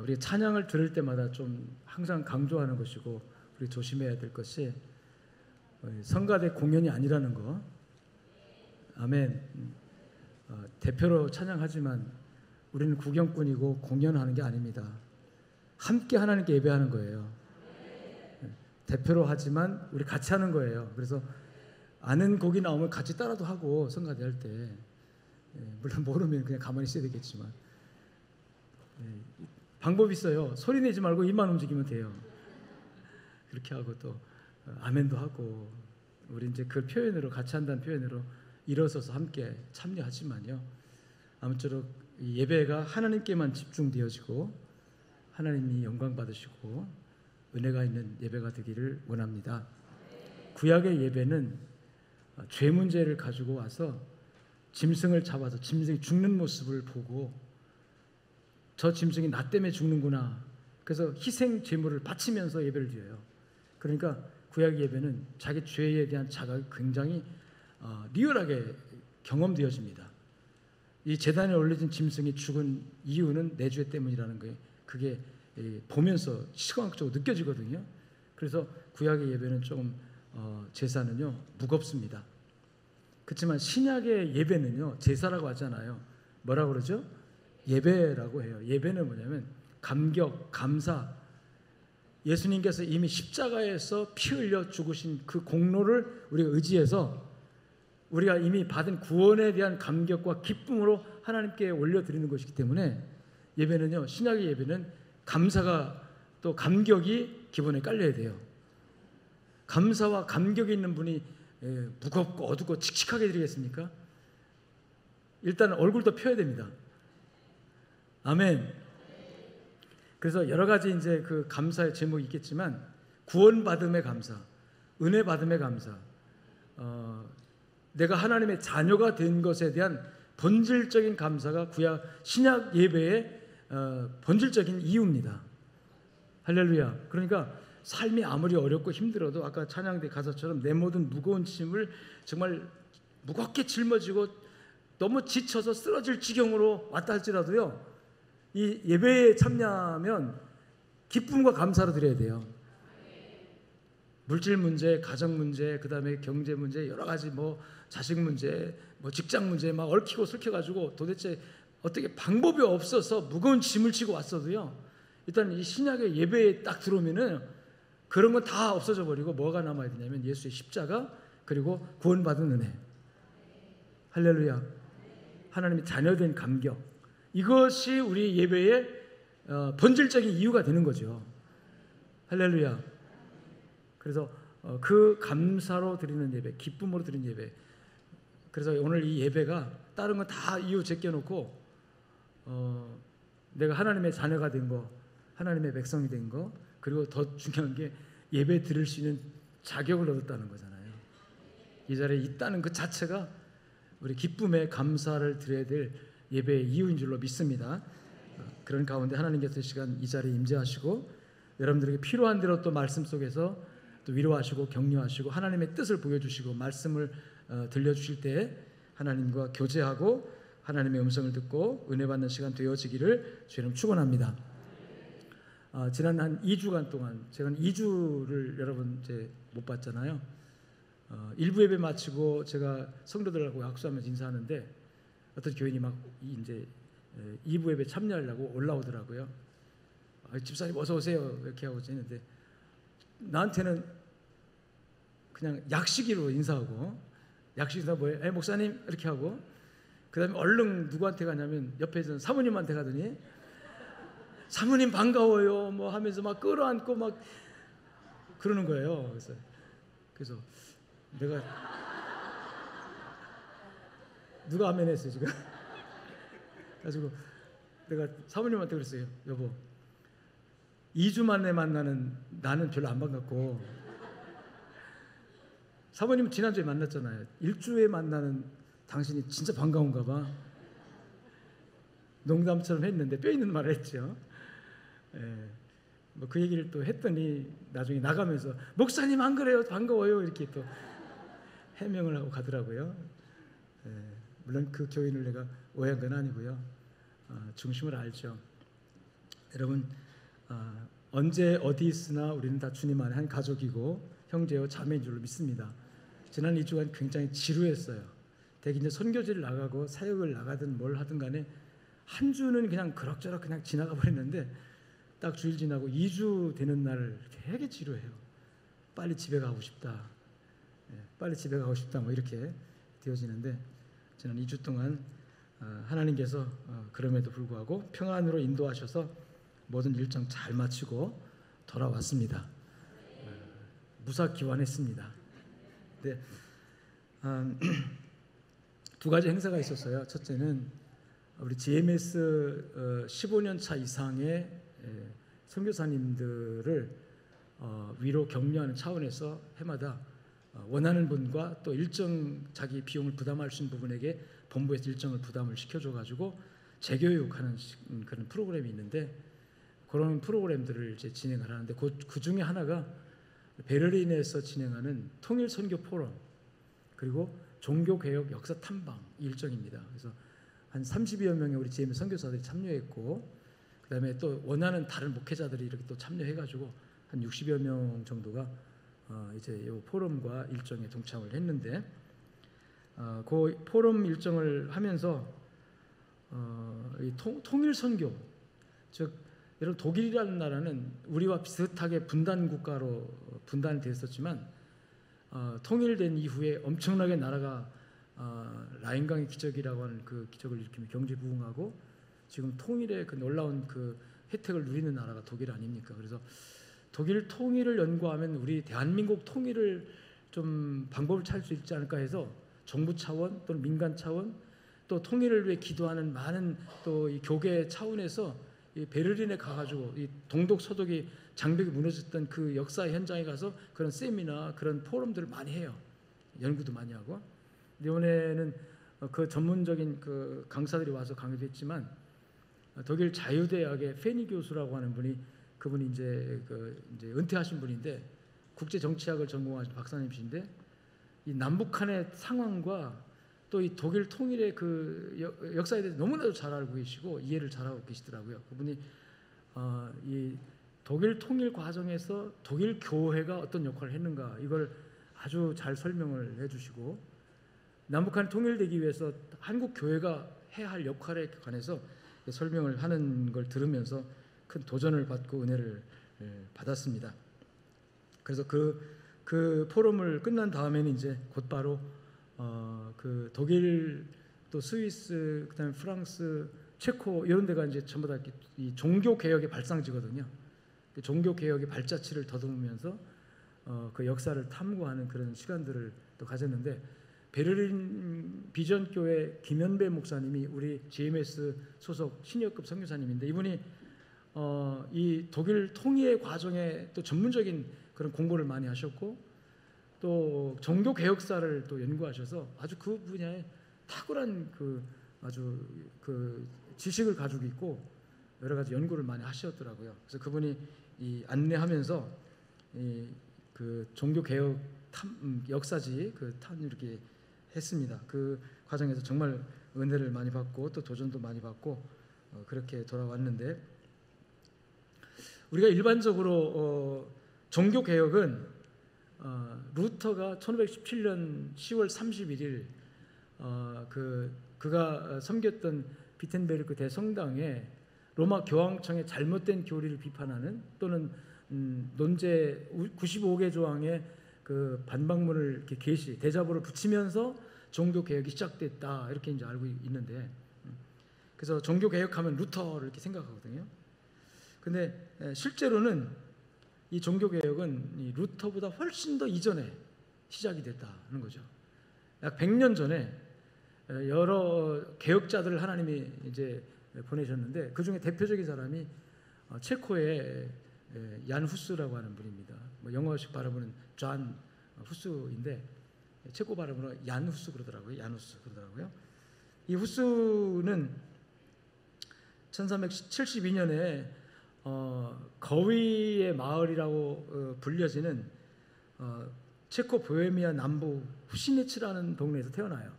우리 찬양을 들을 때마다 좀 항상 강조하는 것이고 우리 조심해야 될 것이 성가대 공연이 아니라는 거. 아멘. 대표로 찬양하지만 우리는 구경꾼이고 공연하는 게 아닙니다. 함께 하나님께 예배하는 거예요. 대표로 하지만 우리 같이 하는 거예요. 그래서 아는 곡이 나오면 같이 따라도 하고 성가대 할 때, 물론 모르면 그냥 가만히 있어야 되겠지만, 방법이 있어요. 소리 내지 말고 입만 움직이면 돼요. 그렇게 하고 또 아멘도 하고, 우리 이제 그 표현으로, 같이 한다는 표현으로 일어서서 함께 참여하지만요, 아무쪼록 이 예배가 하나님께만 집중되어지고 하나님이 영광 받으시고 은혜가 있는 예배가 되기를 원합니다. 구약의 예배는 죄 문제를 가지고 와서 짐승을 잡아서 짐승이 죽는 모습을 보고, 저 짐승이 나 때문에 죽는구나, 그래서 희생 제물을 바치면서 예배를 드려요. 그러니까 구약 예배는 자기 죄에 대한 자각이 굉장히 리얼하게 경험되어집니다. 이 제단에 올려진 짐승이 죽은 이유는 내 죄 때문이라는 거예요. 그게 보면서 시각적으로 느껴지거든요. 그래서 구약의 예배는 좀 제사는요 무겁습니다. 그렇지만 신약의 예배는요, 제사라고 하잖아요. 뭐라고 그러죠? 예배라고 해요. 예배는 뭐냐면 감격, 감사, 예수님께서 이미 십자가에서 피 흘려 죽으신 그 공로를 우리가 의지해서 우리가 이미 받은 구원에 대한 감격과 기쁨으로 하나님께 올려드리는 것이기 때문에, 예배는요, 신약의 예배는 감사가 또 감격이 기본에 깔려야 돼요. 감사와 감격이 있는 분이 무겁고 어둡고 칙칙하게 드리겠습니까? 일단 얼굴도 펴야 됩니다. 아멘. 그래서 여러 가지 이제 그 감사의 제목이 있겠지만, 구원받음의 감사, 은혜 받음의 감사, 내가 하나님의 자녀가 된 것에 대한 본질적인 감사가 구약 신약 예배의 본질적인 이유입니다. 할렐루야. 그러니까 삶이 아무리 어렵고 힘들어도 아까 찬양대 가사처럼 내 모든 무거운 짐을 정말 무겁게 짊어지고 너무 지쳐서 쓰러질 지경으로 왔다 할지라도요, 이 예배에 참여하면 기쁨과 감사로 드려야 돼요. 물질 문제, 가정 문제, 그 다음에 경제 문제, 여러 가지 뭐 자식 문제, 뭐 직장 문제 막 얽히고 설켜가지고 도대체 어떻게 방법이 없어서 무거운 짐을 지고 왔어도요, 일단 이 신약의 예배에 딱 들어오면은 그런 건 다 없어져 버리고 뭐가 남아야 되냐면 예수의 십자가, 그리고 구원받은 은혜. 할렐루야. 하나님의 자녀된 감격. 이것이 우리 예배의 본질적인 이유가 되는 거죠. 할렐루야. 그래서 그 감사로 드리는 예배, 기쁨으로 드리는 예배. 그래서 오늘 이 예배가 다른 건 다 이유 제껴놓고 내가 하나님의 자녀가 된 거, 하나님의 백성이 된 거, 그리고 더 중요한 게 예배 드릴 수 있는 자격을 얻었다는 거잖아요. 이 자리에 있다는 그 자체가 우리 기쁨에 감사를 드려야 될 예배의 이유인 줄로 믿습니다. 그런 가운데 하나님께서 이 시간 이 자리에 임재하시고 여러분들에게 필요한 대로 또 말씀 속에서 또 위로하시고 격려하시고 하나님의 뜻을 보여주시고 말씀을 들려주실 때 하나님과 교제하고 하나님의 음성을 듣고 은혜 받는 시간 되어지기를 주님 축원합니다. 지난 한 2주간 동안 제가 2주를 여러분 이제 못 봤잖아요. 1부 예배 마치고 제가 성도들하고 약속하면서 인사하는데 어떤 교인이 막 이제 2부 예배 참여하려고 올라오더라고요. 집사님 어서 오세요 이렇게 하고 있는데 나한테는 그냥 약식으로 인사하고, 약식 인사 뭐예요? 목사님 이렇게 하고, 그 다음에 얼른 누구한테 가냐면 옆에 있는 사모님한테 가더니 사모님 반가워요 뭐 하면서 막 끌어안고 막 그러는 거예요. 그래서 내가 누가 아멘 했어요 지금. 가지고 내가 사모님한테 그랬어요. 여보, 2주 만에 만나는 나는 별로 안 반갑고, 사모님은 지난주에 만났잖아요. 1주에 만나는 당신이 진짜 반가운가 봐. 농담처럼 했는데 뼈 있는 말을 했죠. 뭐 그 얘기를 또 했더니 나중에 나가면서 목사님 안 그래요 반가워요 이렇게 또 해명을 하고 가더라고요. 물론 그 교인을 내가 오해한 건 아니고요. 중심을 알죠. 여러분, 언제 어디 있으나 우리는 다 주님 안에 한 가족이고 형제요 자매인 줄로 믿습니다. 지난 2주간 굉장히 지루했어요. 대개 이제 선교지를 나가고 사역을 나가든 뭘 하든 간에 한 주는 그냥 그럭저럭 그냥 지나가 버렸는데 딱 주일 지나고 2주 되는 날 되게 지루해요. 빨리 집에 가고 싶다. 빨리 집에 가고 싶다. 뭐 이렇게 되어지는데 지난 2주 동안 하나님께서 그럼에도 불구하고 평안으로 인도하셔서 모든 일정 잘 마치고 돌아왔습니다. 무사기환했습니다. 네, 두 가지 행사가 있었어요. 첫째는 우리 GMS 15년 차 이상의 선교사님들을 위로 격려하는 차원에서 해마다 원하는 분과 또 일정 자기 비용을 부담할 수 있는 부분에게 본부에서 일정을 부담을 시켜줘가지고 재교육하는 그런 프로그램이 있는데 그런 프로그램들을 이제 진행을 하는데 그 중에 하나가 베를린에서 진행하는 통일 선교 포럼 그리고 종교개혁 역사 탐방 일정입니다. 그래서 한 30여 명의 우리 GMS 선교사들이 참여했고 그다음에 또 원하는 다른 목회자들이 이렇게 또 참여해가지고 한 60여 명 정도가 이제 이 포럼과 일정에 동참을 했는데 그 포럼 일정을 하면서 이 통일 선교 즉 여러분 독일이라는 나라는 우리와 비슷하게 분단 국가로 분단이 됐었지만 통일된 이후에 엄청나게 나라가 라인강의 기적이라고 하는 그 기적을 일으키며 경제 부흥하고 지금 통일의 그 놀라운 그 혜택을 누리는 나라가 독일 아닙니까? 그래서 독일 통일을 연구하면 우리 대한민국 통일을 좀 방법을 찾을 수 있지 않을까 해서 정부 차원 또는 민간 차원 또 통일을 위해 기도하는 많은 또 이 교계 차원에서 이 베를린에 가가지고 이 동독 서독이 장벽이 무너졌던 그 역사 현장에 가서 그런 세미나 그런 포럼들을 많이 해요. 연구도 많이 하고 이번에는 그 전문적인 그 강사들이 와서 강의도 했지만 독일 자유대학의 페니 교수라고 하는 분이 그분이 이제 은퇴하신 분인데 국제 정치학을 전공하신 박사님이신데 이 남북한의 상황과 또 이 독일 통일의 그 역사에 대해서 너무나도 잘 알고 계시고 이해를 잘하고 계시더라고요. 그분이 이 독일 통일 과정에서 독일 교회가 어떤 역할을 했는가 이걸 아주 잘 설명을 해주시고 남북한이 통일되기 위해서 한국 교회가 해야 할 역할에 관해서 설명을 하는 걸 들으면서 큰 도전을 받고 은혜를 받았습니다. 그래서 그 포럼을 끝난 다음에는 이제 곧바로 그 독일 또 스위스 그다음에 프랑스 체코 이런 데가 이제 전부 다 이 종교 개혁의 발상지거든요. 종교 개혁의 발자취를 더듬으면서 그 역사를 탐구하는 그런 시간들을 또 가졌는데 베를린 비전교회 김현배 목사님이 우리 GMS 소속 시니어급 선교사님인데 이분이 이 독일 통일 과정에 또 전문적인 그런 공부를 많이 하셨고 또 종교 개혁사를 또 연구하셔서 아주 그 분야에 탁월한 그 아주 그 지식을 가지고 있고 여러 가지 연구를 많이 하셨더라고요. 그래서 그분이 이 안내하면서 이 그 종교 개혁 역사지 그 이렇게 했습니다. 그 과정에서 정말 은혜를 많이 받고 또 도전도 많이 받고 그렇게 돌아왔는데 우리가 일반적으로 종교 개혁은 루터가 1517년 10월 31일 그가 섬겼던 비텐베르크 대성당에 로마 교황청의 잘못된 교리를 비판하는 또는 논제 95개 조항의 그 반박문을 이렇게 게시 대자보를 붙이면서 종교 개혁이 시작됐다 이렇게 이제 알고 있는데 그래서 종교 개혁하면 루터를 이렇게 생각하거든요. 근데 실제로는 이 종교 개혁은 이 루터보다 훨씬 더 이전에 시작이 됐다는 거죠. 약 100년 전에 여러 개혁자들을 하나님이 이제 보내셨는데 그 중에 대표적인 사람이 체코의 얀 후스라고 하는 분입니다. 뭐 영어식 발음은 존 후스인데 체코 발음으로 얀 후스 그러더라고요. 얀 후스 그러더라고요. 이 후스는 1372년에 거위의 마을이라고 불려지는 체코 보헤미아 남부 후시니츠라는 동네에서 태어나요.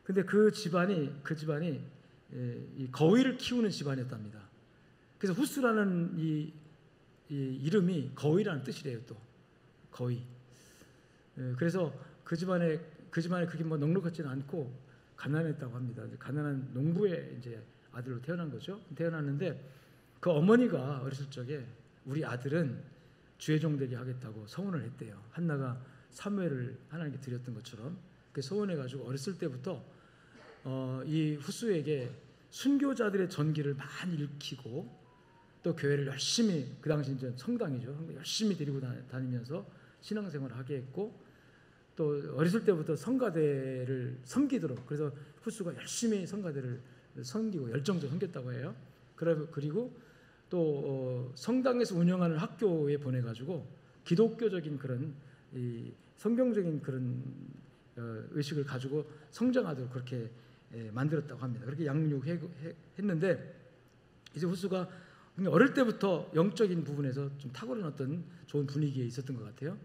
근데 그 집안이 이 거위를 키우는 집안이었답니다. 그래서 후스라는 이 이름이 거위라는 뜻이래요. 또 거위. 그래서 그 집안에 그게 뭐 넉넉하지는 않고 가난했다고 합니다. 가난한 농부의 이제 아들로 태어난 거죠. 태어났는데 그 어머니가 어렸을 적에 우리 아들은 주의 종 되게 하겠다고 서원을 했대요. 한나가 사무엘을 하나님께 드렸던 것처럼 그 서원해가지고 어렸을 때부터 이 후스에게 순교자들의 전기를 많이 일으키고 또 교회를 열심히, 그 당시 이제 성당이죠, 열심히 데리고 다니면서 신앙생활을 하게 했고, 또 어렸을 때부터 성가대를 섬기도록, 그래서 후스가 열심히 성가대를 섬기고 열정적으로 섬겼다고 해요. 그리고 또 성당에서 운영하는 학교에 보내가지고 기독교적인 그런 이 성경적인 그런 의식을 가지고 성장하도록 그렇게 만들었다고 합니다. 그렇게 양육했는데 이제 후스가 어릴 때부터 영적인 부분에서 좀 탁월한 어떤 좋은 분위기에 있었던 것 같아요.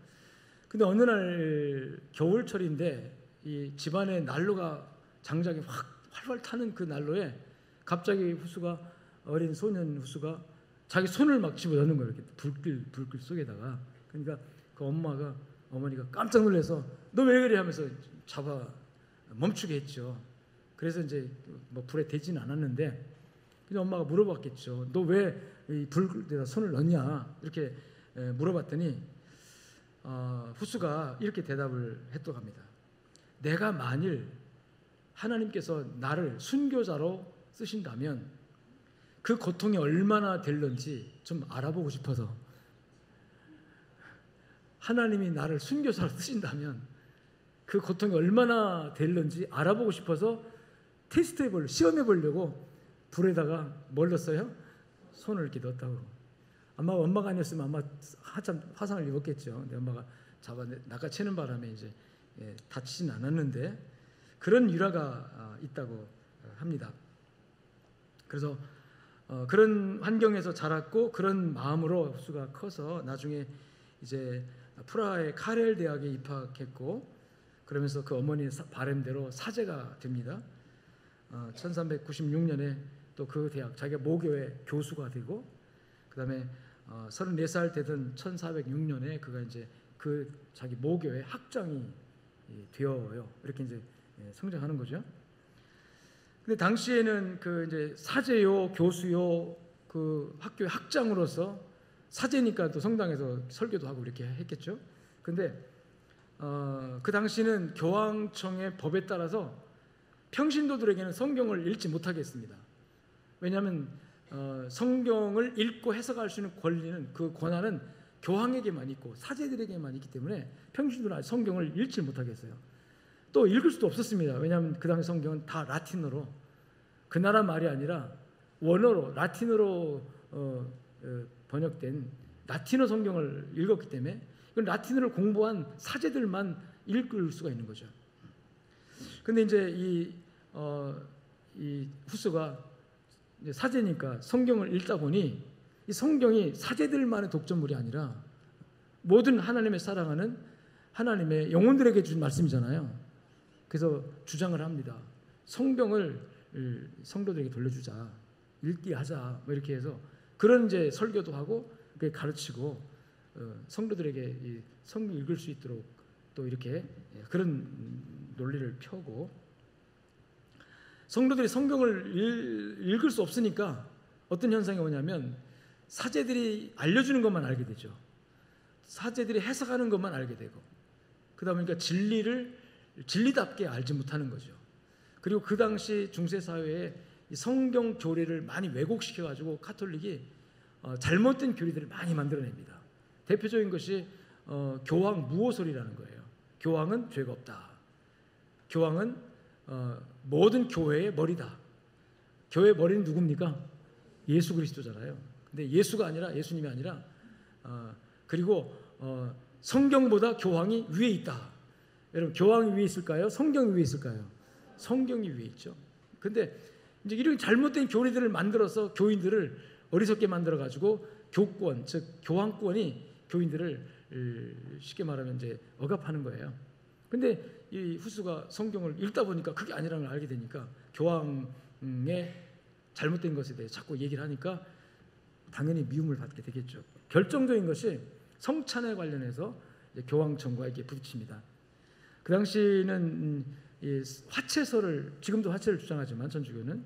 근데 어느 날 겨울철인데 이 집안에 난로가 장작이 확 활활 타는 그 난로에 갑자기 후스가, 어린 소년 후스가 자기 손을 막 집어넣는 거예요. 이렇게 불길 속에다가. 그러니까 그 어머니가 깜짝 놀라서 너 왜 그래 하면서 잡아 멈추게 했죠. 그래서 이제 뭐 불에 대지는 않았는데, 그래서 엄마가 물어봤겠죠. 너 왜 이 불에다 손을 넣냐 이렇게 물어봤더니 후스가 이렇게 대답을 했다고 합니다. 내가 만일 하나님께서 나를 순교자로 쓰신다면 그 고통이 얼마나 될런지 좀 알아보고 싶어서, 하나님이 나를 순교자로 쓰신다면 그 고통이 얼마나 될런지 알아보고 싶어서 테스트해보려고, 시험해보려고 불에다가 뭘 넣었어요? 손을 이렇게 넣었다고. 아마 엄마가 아니었으면 아마 한참 화상을 입었겠죠. 근데 엄마가 잡아 낚아채는 바람에 이제 다치진 않았는데 그런 일화가 있다고 합니다. 그래서 그런 환경에서 자랐고 그런 마음으로 후스가 커서 나중에 이제 프라하의 카렐 대학에 입학했고, 그러면서 그 어머니의 바람대로 사제가 됩니다. 1396년에 또 그 대학, 자기가 모교의 교수가 되고, 그 다음에 34살 되던 1406년에 그가 이제 그 자기 모교의 학장이 되어요. 이렇게 이제 성장하는 거죠. 근데 당시에는 그 이제 사제요, 교수요, 그 학교의 학장으로서, 사제니까 또 성당에서 설교도 하고 이렇게 했겠죠. 근데 그 당시는 교황청의 법에 따라서 평신도들에게는 성경을 읽지 못하게 했습니다. 왜냐하면 성경을 읽고 해석할 수 있는 권리는, 그 권한은 교황에게만 있고 사제들에게만 있기 때문에 평신도는 성경을 읽지 못하게 했어요. 또 읽을 수도 없었습니다. 왜냐하면 그 당시 성경은 다 라틴어로, 그 나라 말이 아니라 원어로 라틴어로 번역된 라틴어 성경을 읽었기 때문에 이건 라틴어를 공부한 사제들만 읽을 수가 있는 거죠. 근데 이제 이 후스가 이제 사제니까 성경을 읽다 보니 이 성경이 사제들만의 독점물이 아니라 모든 하나님의 사랑하는 하나님의 영혼들에게 준 말씀이잖아요. 그래서 주장을 합니다. 성경을 성도들에게 돌려주자, 읽게 하자, 뭐 이렇게 해서 그런 이제 설교도 하고 가르치고 성도들에게 이 성경 읽을 수 있도록 또 이렇게 그런 논리를 펴고, 성도들이 성경을 읽을 수 없으니까 어떤 현상이 오냐면 사제들이 알려주는 것만 알게 되죠. 사제들이 해석하는 것만 알게 되고, 그러다 보니까 진리를 진리답게 알지 못하는 거죠. 그리고 그 당시 중세 사회에 성경 교리를 많이 왜곡시켜가지고 카톨릭이 잘못된 교리들을 많이 만들어냅니다. 대표적인 것이 교황 무호설이라는 거예요. 교황은 죄가 없다. 교황은 모든 교회의 머리다. 교회의 머리는 누굽니까? 예수 그리스도잖아요. 근데 예수님이 아니라 그리고 성경보다 교황이 위에 있다. 여러분, 교황이 위에 있을까요? 성경이 위에 있을까요? 성경이 위에 있죠. 근데 이제 이런 잘못된 교리들을 만들어서 교인들을 어리석게 만들어 가지고 교권, 즉 교황권이 교인들을 쉽게 말하면 이제 억압하는 거예요. 근데 이 후스가 성경을 읽다 보니까 그게 아니라는 걸 알게 되니까 교황의 잘못된 것에 대해 자꾸 얘기를 하니까 당연히 미움을 받게 되겠죠. 결정적인 것이 성찬에 관련해서 교황청과 이게 부딪힙니다. 그 당시는 이 화채설을, 지금도 화채를 주장하지만 천주교는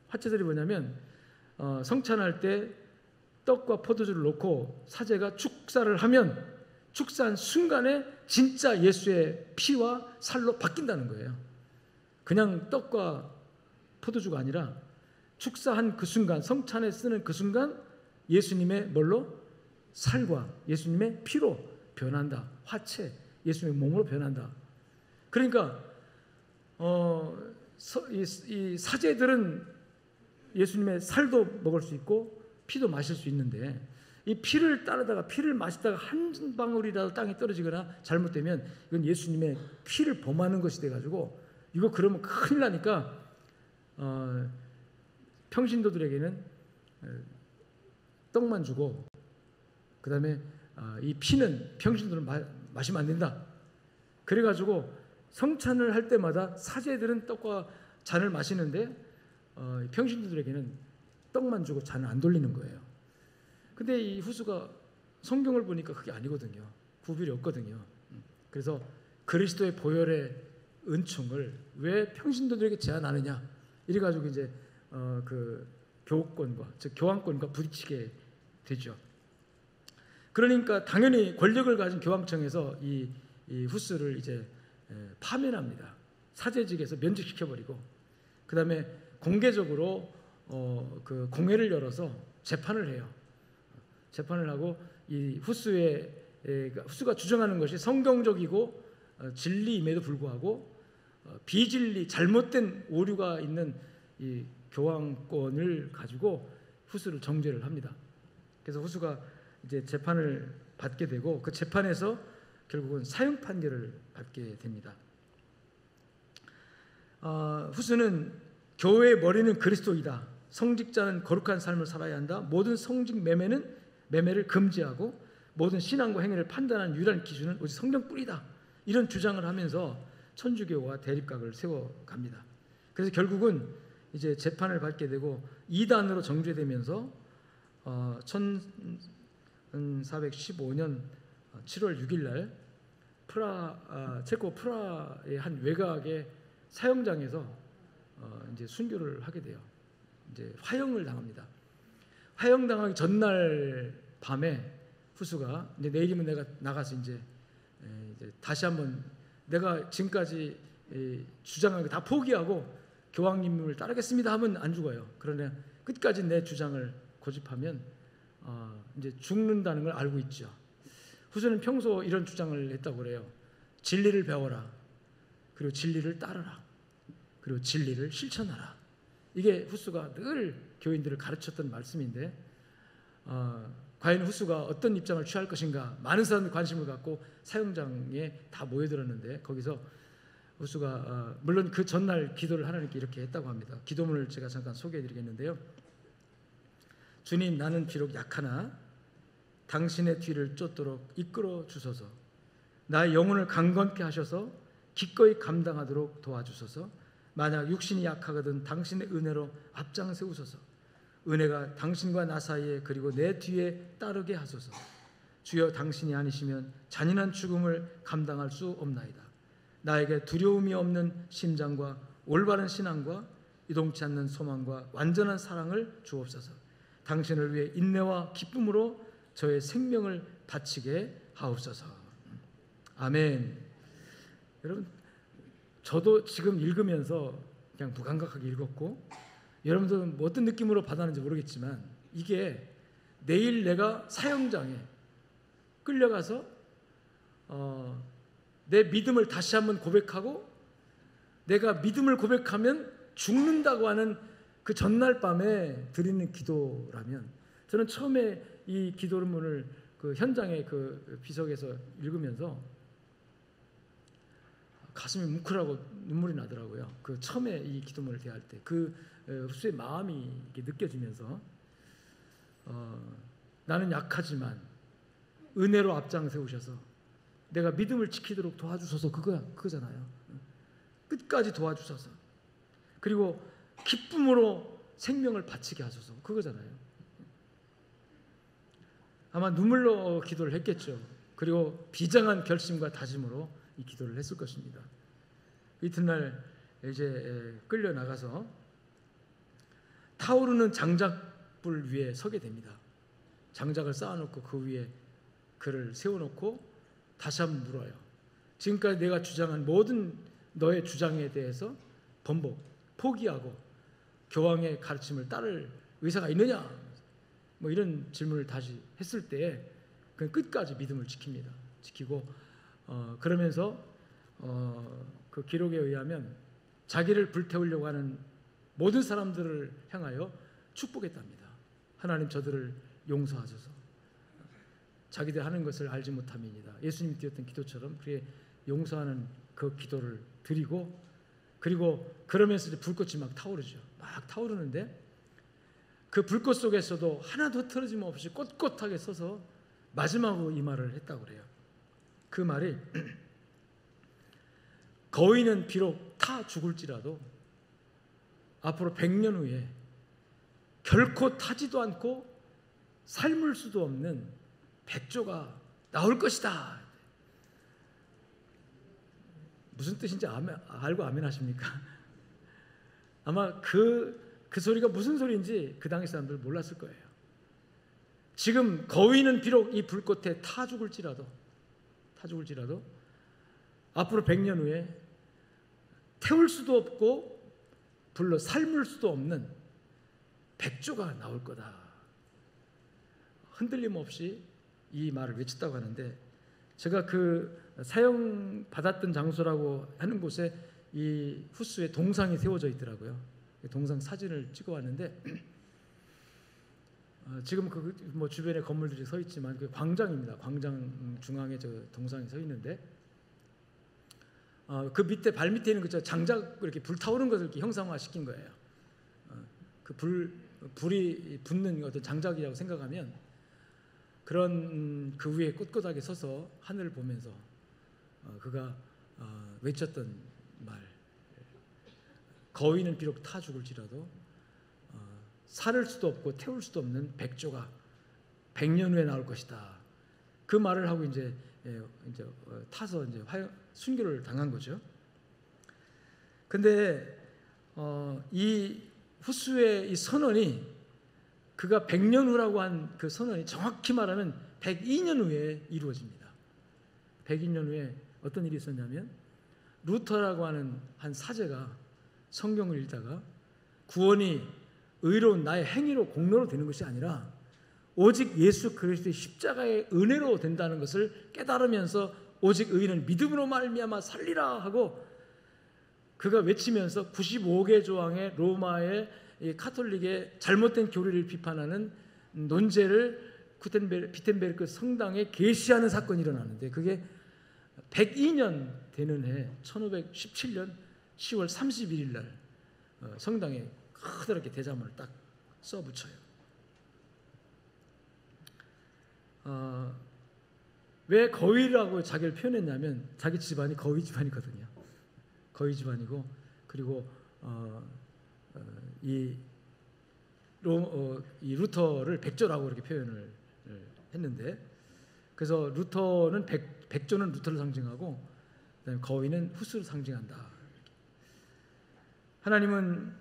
화채설이 뭐냐면 성찬할 때 떡과 포도주를 놓고 사제가 축사를 하면 축사한 순간에 진짜 예수의 피와 살로 바뀐다는 거예요. 그냥 떡과 포도주가 아니라 축사한 그 순간, 성찬에 쓰는 그 순간 예수님의 뭘로? 살과 예수님의 피로 변한다. 화채, 예수님의 몸으로 변한다. 그러니까 이 사제들은 예수님의 살도 먹을 수 있고 피도 마실 수 있는데, 이 피를 따르다가 피를 마시다가 한 방울이라도 땅에 떨어지거나 잘못되면 이건 예수님의 피를 범하는 것이 돼가지고 이거 그러면 큰일 나니까 평신도들에게는 떡만 주고, 그 다음에 이 피는 평신도는 마시면 안 된다. 그래가지고 성찬을 할 때마다 사제들은 떡과 잔을 마시는데 평신도들에게는 떡만 주고 잔을 안 돌리는 거예요. 근데 이 후수가 성경을 보니까 그게 아니거든요. 구별이 없거든요. 그래서 그리스도의 보혈의 은총을 왜 평신도들에게 제한하느냐, 이래가지고 이제 그 교권과, 즉 교황권과 부딪히게 되죠. 그러니까 당연히 권력을 가진 교황청에서 이 후스를 이제 파면합니다. 사제직에서 면직시켜버리고, 그 다음에 공개적으로 그 공회를 열어서 재판을 해요. 재판을 하고 이 후스가 주장하는 것이 성경적이고 진리임에도 불구하고 비진리, 잘못된 오류가 있는 이 교황권을 가지고 후스를 정죄를 합니다. 그래서 후스가 이제 재판을 받게 되고 그 재판에서 결국은 사형 판결을 받게 됩니다. 후스는 교회의 머리는 그리스도이다. 성직자는 거룩한 삶을 살아야 한다. 모든 성직 매매를 금지하고 모든 신앙과 행위를 판단하는 유일한 기준은 오직 성경뿐이다. 이런 주장을 하면서 천주교와 대립각을 세워갑니다. 그래서 결국은 이제 재판을 받게 되고 이단으로 정죄되면서 1415년 7월 6일 날 체코 프라하의 한 외곽의 사형장에서 이제 순교를 하게 돼요. 이제 화형을 당합니다. 화형당하기 전날 밤에 후수가 이제 내일이면 내가 나가서 이제 다시 한번 내가 지금까지 주장한 거 다 포기하고 교황님을 따르겠습니다 하면 안 죽어요. 그러나 끝까지 내 주장을 고집하면 이제 죽는다는 걸 알고 있죠. 후수는 평소 이런 주장을 했다고 그래요. 진리를 배워라. 그리고 진리를 따르라. 그리고 진리를 실천하라. 이게 후수가 늘 교인들을 가르쳤던 말씀인데 과연 후수가 어떤 입장을 취할 것인가, 많은 사람들이 관심을 갖고 사형장에 다 모여들었는데 거기서 후수가 물론 그 전날 기도를 하나님께 이렇게 했다고 합니다. 기도문을 제가 잠깐 소개해드리겠는데요. 주님, 나는 비록 약하나 당신의 뒤를 쫓도록 이끌어 주소서. 나의 영혼을 강건케 하셔서 기꺼이 감당하도록 도와주소서. 만약 육신이 약하거든 당신의 은혜로 앞장 세우소서. 은혜가 당신과 나 사이에 그리고 내 뒤에 따르게 하소서. 주여, 당신이 아니시면 잔인한 죽음을 감당할 수 없나이다. 나에게 두려움이 없는 심장과 올바른 신앙과 이동치 않는 소망과 완전한 사랑을 주옵소서. 당신을 위해 인내와 기쁨으로 저의 생명을 바치게 하옵소서. 아멘. 여러분, 저도 지금 읽으면서 그냥 무감각하게 읽었고 여러분들은 뭐 어떤 느낌으로 받았는지 모르겠지만 이게 내일 내가 사형장에 끌려가서 내 믿음을 다시 한번 고백하고 내가 믿음을 고백하면 죽는다고 하는 그 전날 밤에 드리는 기도라면, 저는 처음에 이 기도문을 그 현장의 그 비석에서 읽으면서 가슴이 뭉클하고 눈물이 나더라고요. 그 처음에 이 기도문을 대할 때 그 후수의 마음이 이렇게 느껴지면서 나는 약하지만 은혜로 앞장 세우셔서 내가 믿음을 지키도록 도와주셔서 그거잖아요. 끝까지 도와주셔서 그리고 기쁨으로 생명을 바치게 하소서, 그거잖아요. 아마 눈물로 기도를 했겠죠. 그리고 비장한 결심과 다짐으로 이 기도를 했을 것입니다. 이튿날 이제 끌려 나가서 타오르는 장작불 위에 서게 됩니다. 장작을 쌓아놓고 그 위에 그를 세워놓고 다시 한번 물어요. 지금까지 내가 주장한 모든 너의 주장에 대해서 포기하고 교황의 가르침을 따를 의사가 있느냐? 뭐 이런 질문을 다시 했을 때에 그는 끝까지 믿음을 지키고 그러면서 그 기록에 의하면 자기를 불태우려고 하는 모든 사람들을 향하여 축복했답니다. 하나님 저들을 용서하소서. 자기들 하는 것을 알지 못함이니이다. 예수님이 드렸던 기도처럼 그의 용서하는 그 기도를 드리고 그리고 그러면서 이제 불꽃이 막 타오르죠. 막 타오르는데 그 불꽃 속에서도 하나도 틀어짐 없이 꼿꼿하게 서서 마지막으로 이 말을 했다고 그래요. 그 말이 거위는 비록 타 죽을지라도 앞으로 100년 후에 결코 타지도 않고 삶을 수도 없는 백조가 나올 것이다. 무슨 뜻인지 알고 아멘 하십니까? 아마 그 소리가 무슨 소리인지 그 당시 사람들 몰랐을 거예요. 지금 거위는 비록 이 불꽃에 타 죽을지라도 앞으로 100년 후에 태울 수도 없고 불러 삶을 수도 없는 백조가 나올 거다. 흔들림 없이 이 말을 외쳤다고 하는데 제가 그 사형받았던 장소라고 하는 곳에 이 후스에 동상이 세워져 있더라고요. 동상 사진을 찍어 왔는데 지금 그 뭐 주변에 건물들이 서 있지만 그 광장입니다. 광장 중앙에 저 동상이 서 있는데 그 밑에 발 밑에 있는 그 장작 이렇게 불타오르는 것을 이렇게 형상화 시킨 거예요. 그 불이 붙는 어떤 장작이라고 생각하면 그런 그 위에 꼿꼿하게 서서 하늘을 보면서 그가 외쳤던 말, 거위는 비록 타 죽을지라도 살을 수도 없고 태울 수도 없는 백조가 100년 후에 나올 것이다. 그 말을 하고 이제 타서 이제 순교를 당한 거죠. 근데 이 후스의 이 선언이 그가 100년 후라고 한 그 선언이 정확히 말하면 102년 후에 이루어집니다. 102년 후에 어떤 일이 있었냐면 루터라고 하는 한 사제가 성경을 읽다가 구원이 의로운 나의 행위로 공로로 되는 것이 아니라 오직 예수 그리스도의 십자가의 은혜로 된다는 것을 깨달으면서 오직 의인은 믿음으로 말미암아 살리라 하고 그가 외치면서 95개 조항의 로마의 이 카톨릭의 잘못된 교리를 비판하는 논제를 비텐베르크 성당에 게시하는 사건이 일어나는데 그게 102년 되는 해 1517년 10월 31일 날 성당에 커다랗게 대자문을 딱 써붙여요. 왜 거위라고 자기를 표현했냐면 자기 집안이 거위 집안이거든요. 거위 집안이고 그리고 이 루터를 백조라고 이렇게 표현을 했는데 그래서 루터는 백조는 루터를 상징하고 그다음에 거위는 후스를 상징한다. 하나님은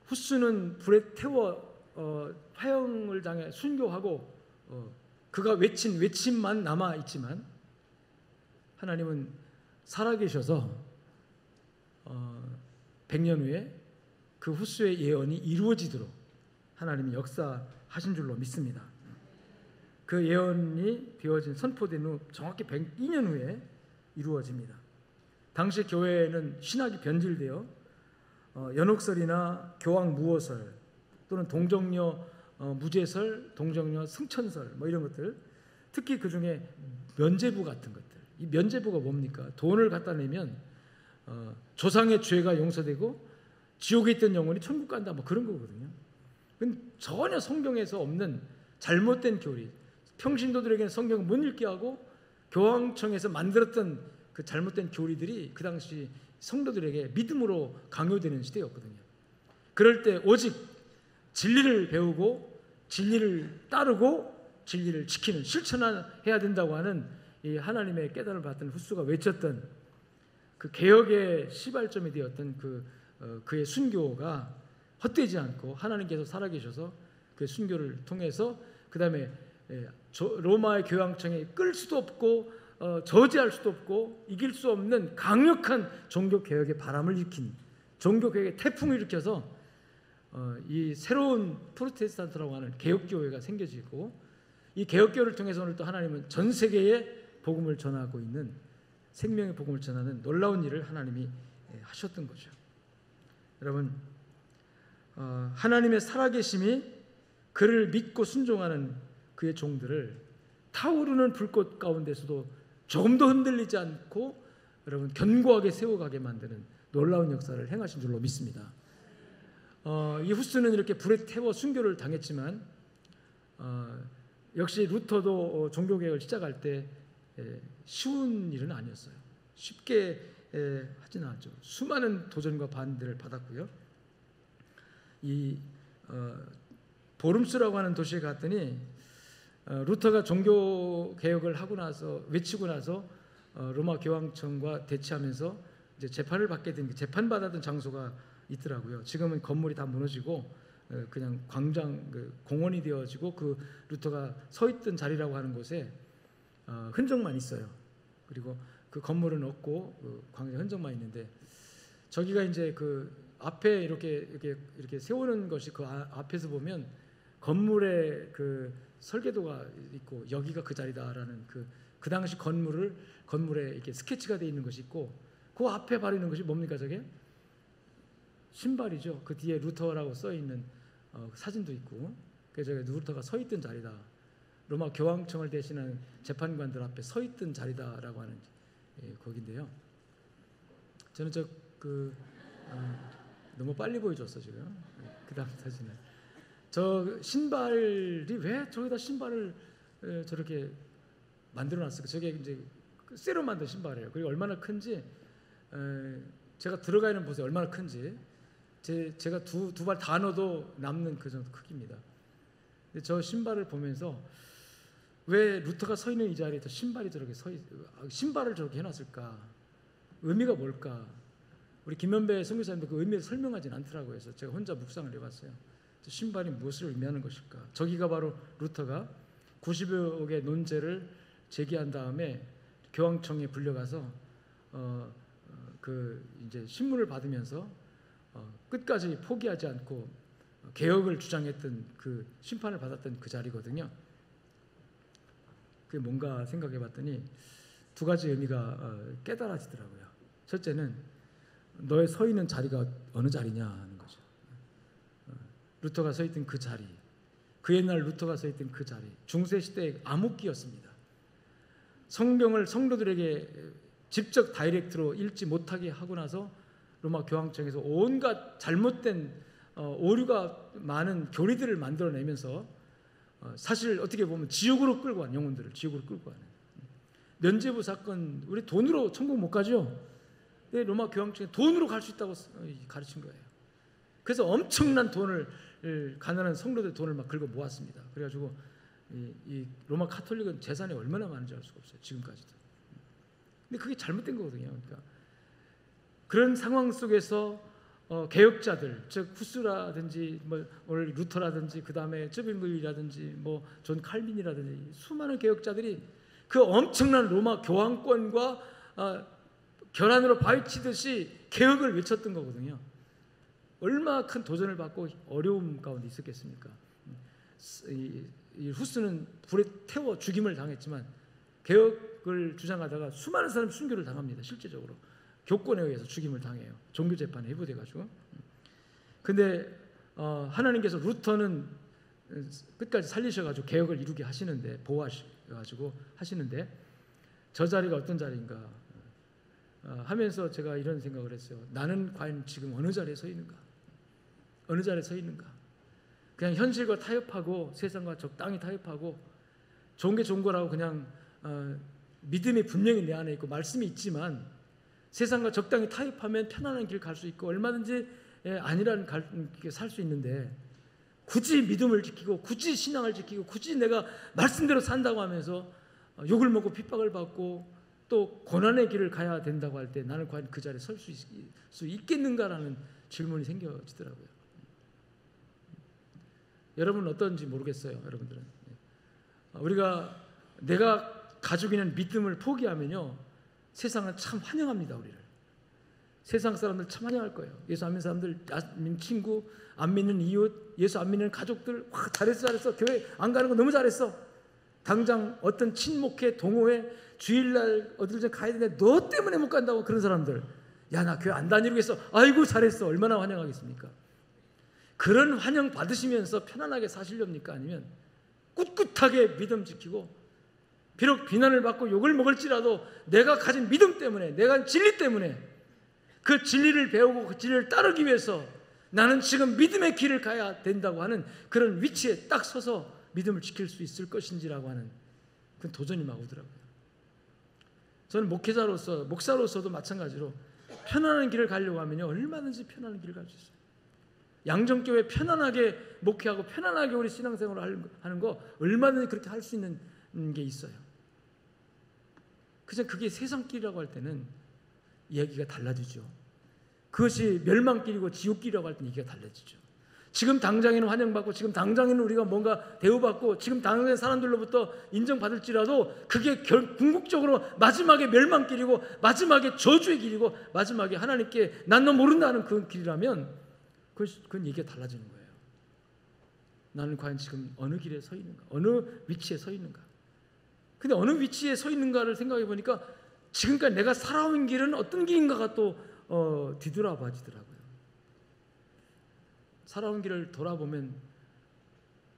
후스는 불에 태워 화형을 당해 순교하고 그가 외친 외침만 남아 있지만 하나님은 살아계셔서 100년 후에 그 후스의 예언이 이루어지도록 하나님이 역사하신 줄로 믿습니다. 그 예언이 되어진 선포된 후 정확히 102년 후에 이루어집니다. 당시 교회는 신학이 변질되어 연옥설이나 교황 무호설 또는 동정녀 무제설, 동정녀 승천설 뭐 이런 것들, 특히 그 중에 면죄부 같은 것들. 이 면죄부가 뭡니까? 돈을 갖다 내면 조상의 죄가 용서되고 지옥에 있던 영혼이 천국 간다 뭐 그런 거거든요. 전혀 성경에서 없는 잘못된 교리. 평신도들에게는 성경을 못 읽게 하고 교황청에서 만들었던 그 잘못된 교리들이 그 당시 성도들에게 믿음으로 강요되는 시대였거든요. 그럴 때 오직 진리를 배우고 진리를 따르고 진리를 지키는 실천해야 된다고 하는 이 하나님의 깨달음을 받던 후스가 외쳤던 그 개혁의 시발점이 되었던 그의 순교가 헛되지 않고 하나님께서 살아계셔서 그 순교를 통해서 그 다음에 로마의 교황청에 끌 수도 없고 저지할 수도 없고 이길 수 없는 강력한 종교개혁의 바람을 일으킨 종교개혁의 태풍을 일으켜서 이 새로운 프로테스탄트라고 하는 개혁교회가 생겨지고 이 개혁교회를 통해서 오늘 또 하나님은 전 세계에 복음을 전하고 있는 생명의 복음을 전하는 놀라운 일을 하나님이 하셨던 거죠. 여러분, 하나님의 살아계심이 그를 믿고 순종하는 그의 종들을 타오르는 불꽃 가운데서도 조금도 흔들리지 않고 여러분 견고하게 세워가게 만드는 놀라운 역사를 행하신 줄로 믿습니다. 이 후스는 이렇게 불에 태워 순교를 당했지만 역시 루터도 종교개혁을 시작할 때 쉬운 일은 아니었어요. 쉽게 하지는 않았죠. 수많은 도전과 반대를 받았고요. 이 보름스라고 하는 도시에 갔더니 루터가 종교개혁을 하고 나서 외치고 나서 로마 교황청과 대치하면서 이제 재판을 받게 된 재판받았던 장소가 있더라고요. 지금은 건물이 다 무너지고 그냥 광장 공원이 되어지고 그 루터가 서 있던 자리라고 하는 곳에 흔적만 있어요. 그리고 그 건물은 없고 그 광장 흔적만 있는데 저기가 이제 그 앞에 이렇게 세우는 것이 그 앞에서 보면 건물의 그 설계도가 있고 여기가 그 자리다라는 그 당시 건물에 이렇게 스케치가 되어 있는 것이 있고 그 앞에 바로 있는 것이 뭡니까 저게? 신발이죠. 그 뒤에 루터라고 써 있는 사진도 있고 그래서 루터가 서 있던 자리다. 로마 교황청을 대신하는 재판관들 앞에 서 있던 자리다라고 하는 거기인데요. 저는 너무 빨리 보여줬어 지금. 그 다음 사진은 저 신발이 왜 저기다 신발을 저렇게 만들어놨을까? 저게 이제 쇠로 만든 신발이에요. 그리고 얼마나 큰지 제가 들어가 있는 곳에 얼마나 큰지 제가 두 발 다 넣어도 남는 그 정도 크기입니다. 근데 저 신발을 보면서 왜 루터가 서 있는 이 자리에 또 신발이 저렇게 신발을 저렇게 해놨을까? 의미가 뭘까? 우리 김현배 선교사님도 그 의미를 설명하진 않더라고요. 그래서 제가 혼자 묵상을 해봤어요. 신발이 무엇을 의미하는 것일까? 저기가 바로 루터가 90여 개의 논제를 제기한 다음에 교황청에 불려가서 이제 신문을 받으면서 끝까지 포기하지 않고 개혁을 주장했던 그 심판을 받았던 그 자리거든요. 그게 뭔가 생각해봤더니 두 가지 의미가 깨달아지더라고요. 첫째는 너의 서 있는 자리가 어느 자리냐 하는 거죠. 루터가 서 있던 그 자리, 그 옛날 루터가 서 있던 그 자리, 중세시대의 암흑기였습니다. 성경을 성도들에게 직접 다이렉트로 읽지 못하게 하고 나서 로마 교황청에서 온갖 잘못된 오류가 많은 교리들을 만들어내면서 사실 어떻게 보면 지옥으로 끌고 간 영혼들을 지옥으로 끌고 가는 면죄부 사건, 우리 돈으로 천국 못 가죠. 로마 교황청에 돈으로 갈 수 있다고 가르친 거예요. 그래서 엄청난 돈을 가난한 성도들 돈을 막 긁어 모았습니다. 그래가지고 이 로마 카톨릭은 재산이 얼마나 많은지 알 수가 없어요. 지금까지도. 근데 그게 잘못된 거거든요. 그러니까 그런 상황 속에서 개혁자들, 즉 후스라든지 뭐 오늘 루터라든지 그 다음에 쯔빙글이라든지 뭐 존 칼빈이라든지 수많은 개혁자들이 그 엄청난 로마 교황권과 결안으로 바위치듯이 개혁을 외쳤던 거거든요. 얼마나 큰 도전을 받고 어려움 가운데 있었겠습니까? 이 후스는 불에 태워 죽임을 당했지만 개혁을 주장하다가 수많은 사람이 순교를 당합니다. 실제적으로 교권에 의해서 죽임을 당해요. 종교재판에 해부돼가지고. 근데 하나님께서 루터는 끝까지 살리셔가지고 개혁을 이루게 하시는데, 보호하셔가지고 하시는데, 저 자리가 어떤 자리인가 하면서 제가 이런 생각을 했어요. 나는 과연 지금 어느 자리에 서 있는가? 어느 자리에 서 있는가? 그냥 현실과 타협하고 세상과 적당히 타협하고 좋은 게 좋은 거라고 그냥 믿음이 분명히 내 안에 있고 말씀이 있지만 세상과 적당히 타협하면 편안한 길 갈 수 있고 얼마든지 아니라는 길 살 수 있는데 굳이 믿음을 지키고 굳이 신앙을 지키고 굳이 내가 말씀대로 산다고 하면서 욕을 먹고 핍박을 받고 또 고난의 길을 가야 된다고 할 때 나는 과연 그 자리에 설 수 있겠는가라는 질문이 생겨지더라고요. 여러분은 어떤지 모르겠어요. 여러분들은 내가 가지고 있는 믿음을 포기하면요, 세상은 참 환영합니다. 우리를 세상 사람들 참 환영할 거예요. 예수 안 믿는 사람들, 안 믿는 친구, 안 믿는 이웃, 예수 안 믿는 가족들, 와, 잘했어, 교회 안 가는 거 너무 잘했어. 당장 어떤 친목회, 동호회, 주일날 어딜 좀 가야 되는데 너 때문에 못 간다고 그런 사람들, 야, 나 교회 안 다니겠어. 아이고 잘했어. 얼마나 환영하겠습니까? 그런 환영 받으시면서 편안하게 사시렵니까? 아니면 꿋꿋하게 믿음 지키고 비록 비난을 받고 욕을 먹을지라도 내가 가진 믿음 때문에, 내가 진리 때문에 그 진리를 배우고 그 진리를 따르기 위해서 나는 지금 믿음의 길을 가야 된다고 하는 그런 위치에 딱 서서 믿음을 지킬 수 있을 것인지라고 하는 그 도전이 막 오더라고요. 저는 목회자로서, 목사로서도 마찬가지로 편안한 길을 가려고 하면요, 얼마든지 편안한 길을 갈 수 있어요. 양정교회 편안하게 목회하고 편안하게 우리 신앙생활을 하는 거 얼마든지 그렇게 할 수 있는 게 있어요. 그냥 그게 세상길이라고 할 때는 이야기가 달라지죠. 그것이 멸망길이고 지옥길이라고 할 때는 얘기가 달라지죠. 지금 당장에는 환영받고 지금 당장에는 우리가 뭔가 대우받고 지금 당장의 사람들로부터 인정받을지라도 그게 궁극적으로 마지막에 멸망길이고 마지막에 저주의 길이고 마지막에 하나님께 난 너 모른다는 그 길이라면 그건 얘기가 달라지는 거예요. 나는 과연 지금 어느 길에 서 있는가, 어느 위치에 서 있는가. 근데 어느 위치에 서 있는가를 생각해 보니까 지금까지 내가 살아온 길은 어떤 길인가가 또 뒤돌아봐지더라고요. 살아온 길을 돌아보면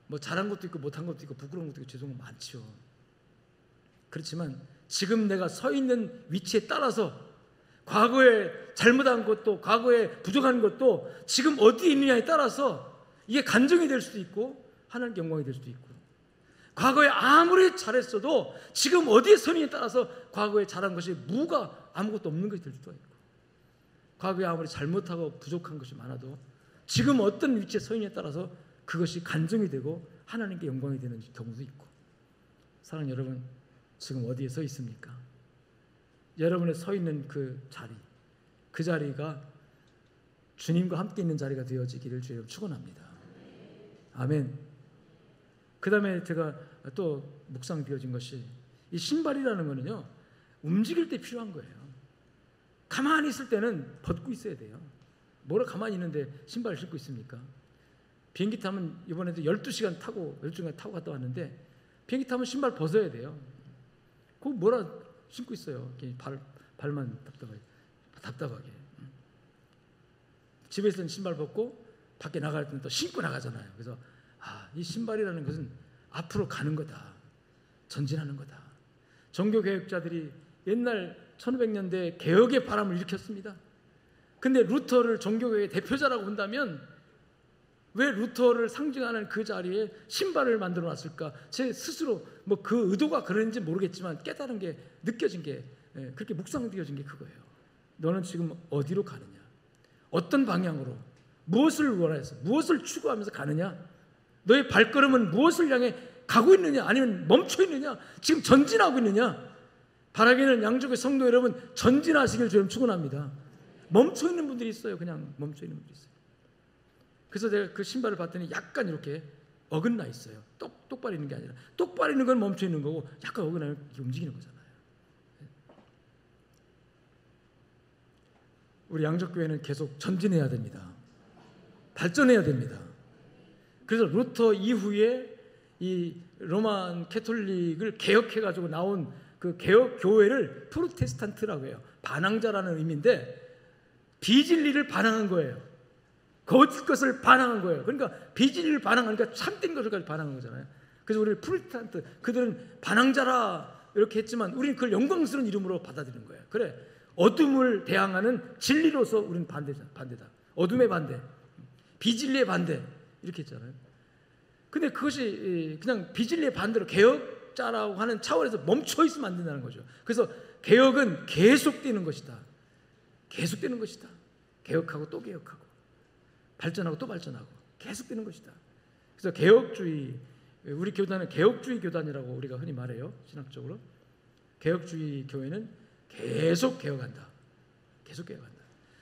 뭐 잘한 것도 있고 못한 것도 있고 부끄러운 것도 있고 죄송한 거 많죠. 그렇지만 지금 내가 서 있는 위치에 따라서 과거에 잘못한 것도 과거에 부족한 것도 지금 어디에 있느냐에 따라서 이게 간증이 될 수도 있고 하나님께 영광이 될 수도 있고, 과거에 아무리 잘했어도 지금 어디에 서느냐에 따라서 과거에 잘한 것이 무가 아무것도 없는 것이 될 수도 있고, 과거에 아무리 잘못하고 부족한 것이 많아도 지금 어떤 위치에 서 있느냐에 따라서 그것이 간증이 되고 하나님께 영광이 되는 경우도 있고. 사랑하는 여러분, 지금 어디에 서 있습니까? 여러분의 서 있는 그 자리, 그 자리가 주님과 함께 있는 자리가 되어지기를 주여 축원합니다. 아멘. 그 다음에 제가 또 묵상 되어진 것이, 이 신발이라는 거는요, 움직일 때 필요한 거예요. 가만히 있을 때는 벗고 있어야 돼요. 뭐라 가만히 있는데 신발을 신고 있습니까? 비행기 타면 이번에도 12시간 타고 갔다 왔는데, 비행기 타면 신발 벗어야 돼요. 그거 뭐라 신고 있어요. 발만 답답하게. 집에서는 신발 벗고 밖에 나갈 때는 또 신고 나가잖아요. 그래서 이 신발이라는 것은 앞으로 가는 거다, 전진하는 거다. 종교개혁자들이 옛날 1500년대 개혁의 바람을 일으켰습니다. 근데 루터를 종교개혁의 대표자라고 본다면 왜 루터를 상징하는 그 자리에 신발을 만들어 놨을까? 제 스스로 뭐 그 의도가 그런지 모르겠지만 깨달은 게, 느껴진 게, 그렇게 묵상되어진 게 그거예요. 너는 지금 어디로 가느냐? 어떤 방향으로, 무엇을 원해서, 무엇을 추구하면서 가느냐? 너의 발걸음은 무엇을 향해 가고 있느냐? 아니면 멈춰 있느냐? 지금 전진하고 있느냐? 바라기는 양쪽의 성도 여러분, 전진하시길 주님 축원합니다. 멈춰 있는 분들이 있어요. 그냥 멈춰 있는 분들이 있어요. 그래서 제가 그 신발을 봤더니 약간 이렇게 어긋나 있어요. 똑바로 있는 게 아니라, 똑바로 있는 건 멈춰 있는 거고 약간 어긋나면 움직이는 거잖아요. 우리 양적교회는 계속 전진해야 됩니다. 발전해야 됩니다. 그래서 루터 이후에 이 로만 캐톨릭을 개혁해가지고 나온 그 개혁 교회를 프로테스탄트라고 해요. 반항자라는 의미인데 비진리를 반항한 거예요. 거짓 것을 반항한 거예요. 그러니까 비진리를 반항하니까 참된 것을까지 반항한 거잖아요. 그래서 우리 프로테스탄트, 그들은 반항자라 이렇게 했지만 우리는 그걸 영광스러운 이름으로 받아들이는 거예요. 그래, 어둠을 대항하는 진리로서 우리는 반대다. 어둠의 반대, 비진리의 반대, 이렇게 했잖아요. 근데 그것이 그냥 비진리의 반대로 개혁자라고 하는 차원에서 멈춰 있으면 안 된다는 거죠. 그래서 개혁은 계속되는 것이다. 계속되는 것이다. 개혁하고 또 개혁하고 발전하고 또 발전하고 계속되는 것이다. 그래서 개혁주의, 우리 교단은 개혁주의 교단이라고 우리가 흔히 말해요. 신학적으로 개혁주의 교회는 계속 개혁한다. 계속 개혁한다.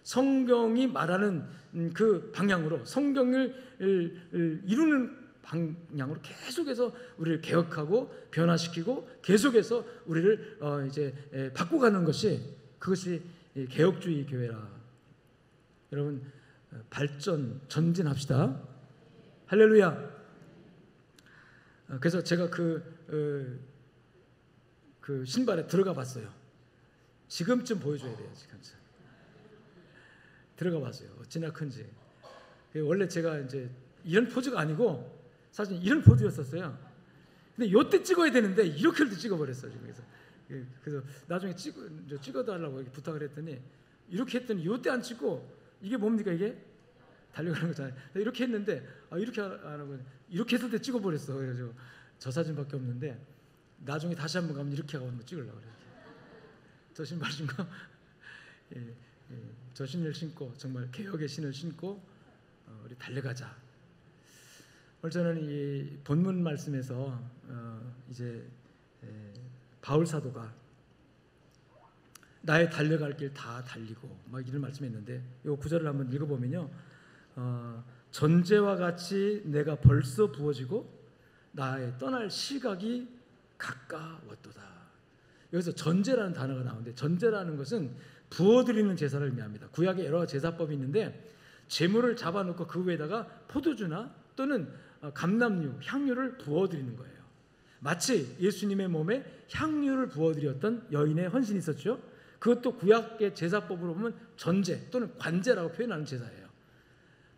성경이 말하는 그 방향으로, 성경을 이루는 방향으로 계속해서 우리를 개혁하고 변화시키고 계속해서 우리를 이제 바꿔가는 것이, 그것이 개혁주의 교회라. 여러분 발전, 전진합시다. 할렐루야. 그래서 제가 그 신발에 들어가 봤어요. 지금쯤 보여줘야 돼요. 지금쯤 들어가 봤어요. 어찌나 큰지. 원래 제가 이제 이런 포즈가 아니고 사실 이런 포즈였었어요. 근데 요때 찍어야 되는데 이렇게도 찍어버렸어요. 그래서 나중에 찍어달라고 이렇게 부탁을 했더니, 이렇게 했더니 요때 안 찍고, 이게 뭡니까 이게? 달려가는 거잖아요. 이렇게 했는데 이렇게 안 하고 이렇게 했을 때 찍어버렸어. 그래서 저 사진밖에 없는데, 나중에 다시 한번 가면 이렇게 하고 한번 찍으려고 그래요. 저 신발 신고 저 신을 신고, 정말 개혁의 신을 신고 우리 달려가자. 오늘 저는 이 본문 말씀에서 이제 바울 사도가 나의 달려갈 길 다 달리고 막 이런 말씀했는데, 이 구절을 한번 읽어보면요, 전제와 같이 내가 벌써 부어지고 나의 떠날 시각이 가까웠도다. 여기서 전제라는 단어가 나오는데, 전제라는 것은 부어드리는 제사를 의미합니다. 구약에 여러 제사법이 있는데, 제물을 잡아놓고 그 위에다가 포도주나 또는 감람류, 향유를 부어드리는 거예요. 마치 예수님의 몸에 향유를 부어드렸던 여인의 헌신이 있었죠. 그것도 구약의 제사법으로 보면 전제 또는 관제라고 표현하는 제사예요.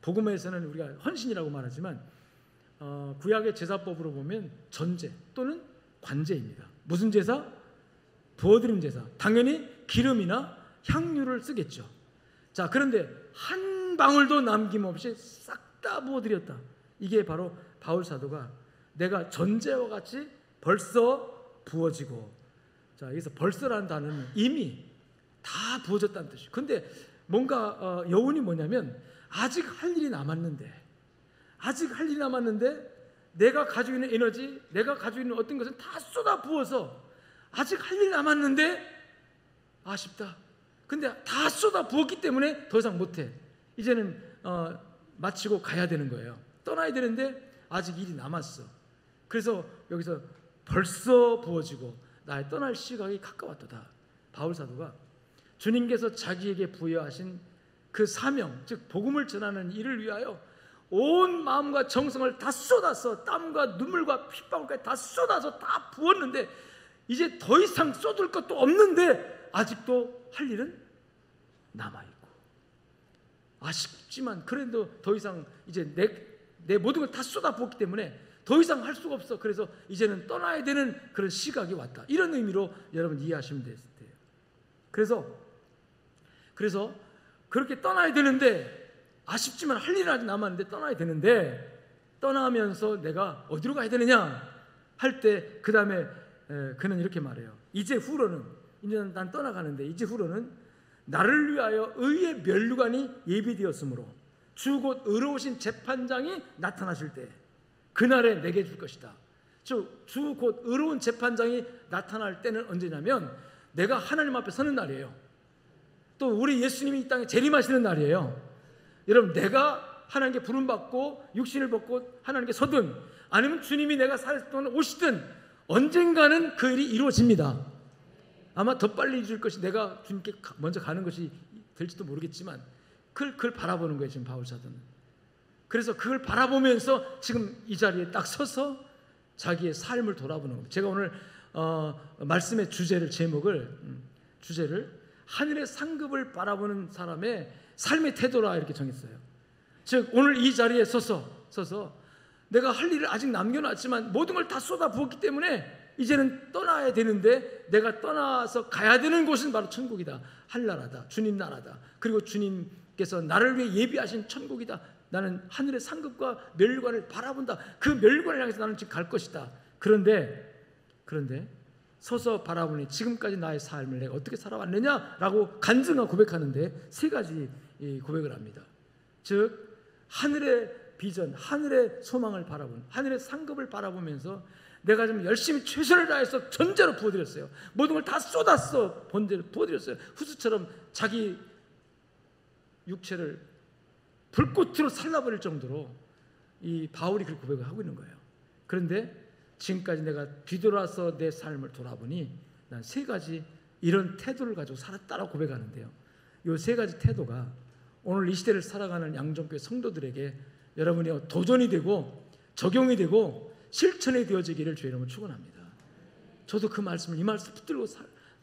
복음에서는 우리가 헌신이라고 말하지만 구약의 제사법으로 보면 전제 또는 관제입니다. 무슨 제사? 부어드림 제사. 당연히 기름이나 향유를 쓰겠죠. 자, 그런데 한 방울도 남김없이 싹 다 부어드렸다. 이게 바로 바울 사도가 내가 전제와 같이 벌써 부어지고, 자, 여기서 벌써라는 단어는 이미 다 부어졌다는 뜻이에요. 근데 뭔가 여운이 뭐냐면, 아직 할 일이 남았는데, 내가 가지고 있는 에너지, 내가 가지고 있는 어떤 것은 다 쏟아 부어서 아직 할 일이 남았는데 아쉽다. 근데 다 쏟아 부었기 때문에 더 이상 못해. 이제는 마치고 가야 되는 거예요. 떠나야 되는데 아직 일이 남았어. 그래서 여기서 벌써 부어지고 나의 떠날 시각이 가까웠도다. 바울 사도가 주님께서 자기에게 부여하신 그 사명, 즉 복음을 전하는 일을 위하여 온 마음과 정성을 다 쏟아서, 땀과 눈물과 핏방울까지 다 쏟아서 다 부었는데, 이제 더 이상 쏟을 것도 없는데 아직도 할 일은 남아있고, 아쉽지만 그래도 더 이상 이제 내 모든 걸 다 쏟아 부었기 때문에 더 이상 할 수가 없어. 그래서 이제는 떠나야 되는 그런 시각이 왔다. 이런 의미로 여러분 이해하시면 돼요. 그래서 그렇게 떠나야 되는데, 아쉽지만 할 일은 아직 남았는데 떠나야 되는데, 떠나면서 내가 어디로 가야 되느냐 할 때, 그 다음에 그는 이렇게 말해요. 이제 난 떠나가는데 이제 후로는 나를 위하여 의의 면류관이 예비되었으므로 주 곧 의로우신 재판장이 나타나실 때 그날에 내게 줄 것이다. 주 곧 의로운 재판장이 나타날 때는 언제냐면, 내가 하나님 앞에 서는 날이에요. 또 우리 예수님이 이 땅에 재림하시는 날이에요. 여러분, 내가 하나님께 부름받고 육신을 벗고 하나님께 서든, 아니면 주님이 내가 살 동안 오시든, 언젠가는 그 일이 이루어집니다. 아마 더 빨리 이룰 것이, 내가 주님께 먼저 가는 것이 될지도 모르겠지만, 그걸 바라보는 거예요, 지금 바울 사도는. 그래서 그걸 바라보면서 지금 이 자리에 딱 서서 자기의 삶을 돌아보는 겁니다. 제가 오늘 말씀의 제목을 하늘의 상급을 바라보는 사람의 삶의 태도라 이렇게 정했어요. 즉 오늘 이 자리에 서서 내가 할 일을 아직 남겨놨지만 모든 걸 다 쏟아 부었기 때문에 이제는 떠나야 되는데, 내가 떠나서 가야 되는 곳은 바로 천국이다. 한나라다. 주님 나라다. 그리고 주님께서 나를 위해 예비하신 천국이다. 나는 하늘의 상급과 멸관을 바라본다. 그 멸관을 향해서 나는 지금 갈 것이다. 그런데 서서 바라보니 지금까지 나의 삶을 내가 어떻게 살아왔느냐라고 간증하고 고백하는데, 세 가지 고백을 합니다. 즉 하늘의 비전, 하늘의 소망을 바라본, 하늘의 상급을 바라보면서 내가 좀 열심히 최선을 다해서 전제로 부어드렸어요. 모든 걸 다 쏟았어. 본제로 부어드렸어요. 후수처럼 자기 육체를 불꽃으로 살라버릴 정도로 이 바울이 그렇게 고백을 하고 있는 거예요. 그런데 지금까지 내가 뒤돌아서 내 삶을 돌아보니 난 세 가지 이런 태도를 가지고 살았다라고 고백하는데요. 이 세 가지 태도가 오늘 이 시대를 살아가는 양정교회 성도들에게 여러분이 도전이 되고 적용이 되고 실천이 되어지기를 주의 이름으로 축원합니다. 저도 그 말씀을 이 말씀 붙들고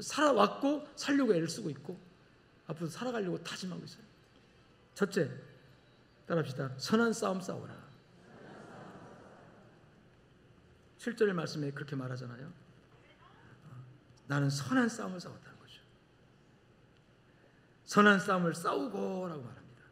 살아왔고 살려고 애를 쓰고 있고 앞으로 살아가려고 다짐하고 있어요. 첫째, 따라합시다. 선한 싸움 싸워라. 7절의 말씀에 그렇게 말하잖아요. 나는 선한 싸움을 싸웠다는 거죠. 선한 싸움을 싸우고라고 말합니다.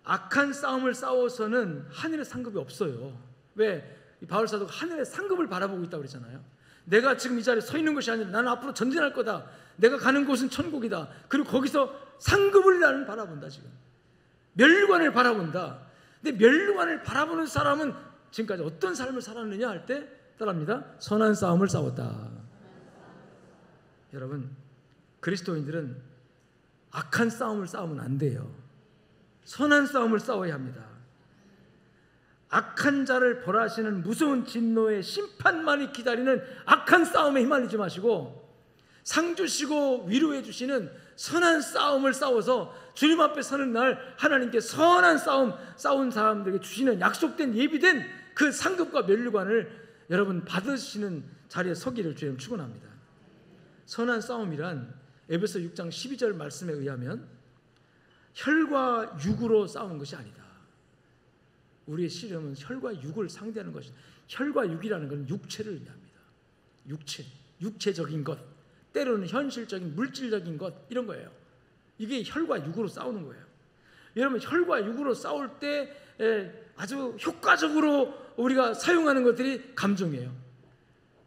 악한 싸움을 싸워서는 하늘의 상급이 없어요. 왜? 바울 사도가 하늘의 상급을 바라보고 있다고 그랬잖아요. 내가 지금 이 자리에 서 있는 것이 아니라 나는 앞으로 전진할 거다. 내가 가는 곳은 천국이다. 그리고 거기서 상급을 나는 바라본다. 지금 멸류관을 바라본다. 근데 멸류관을 바라보는 사람은 지금까지 어떤 삶을 살았느냐 할 때 따라합니다. 선한 싸움을 싸웠다. 여러분, 그리스도인들은 악한 싸움을 싸우면 안 돼요. 선한 싸움을 싸워야 합니다. 악한 자를 벌하시는 무서운 진노의 심판만이 기다리는 악한 싸움에 휘말리지 마시고 상 주시고 위로해 주시는 선한 싸움을 싸워서 주님 앞에 서는 날 하나님께 선한 싸움 싸운 사람들에게 주시는 약속된 예비된 그 상급과 면류관을 여러분 받으시는 자리에 서기를 주님 축원합니다. 선한 싸움이란 에베소 6장 12절 말씀에 의하면 혈과 육으로 싸우는 것이 아니다. 우리의 씨름은 혈과 육을 상대하는 것이, 혈과 육이라는 것은 육체를 의미합니다. 육체적인 것, 때로는 현실적인 물질적인 것, 이런 거예요. 이게 혈과 육으로 싸우는 거예요. 여러분, 혈과 육으로 싸울 때 아주 효과적으로 우리가 사용하는 것들이 감정이에요.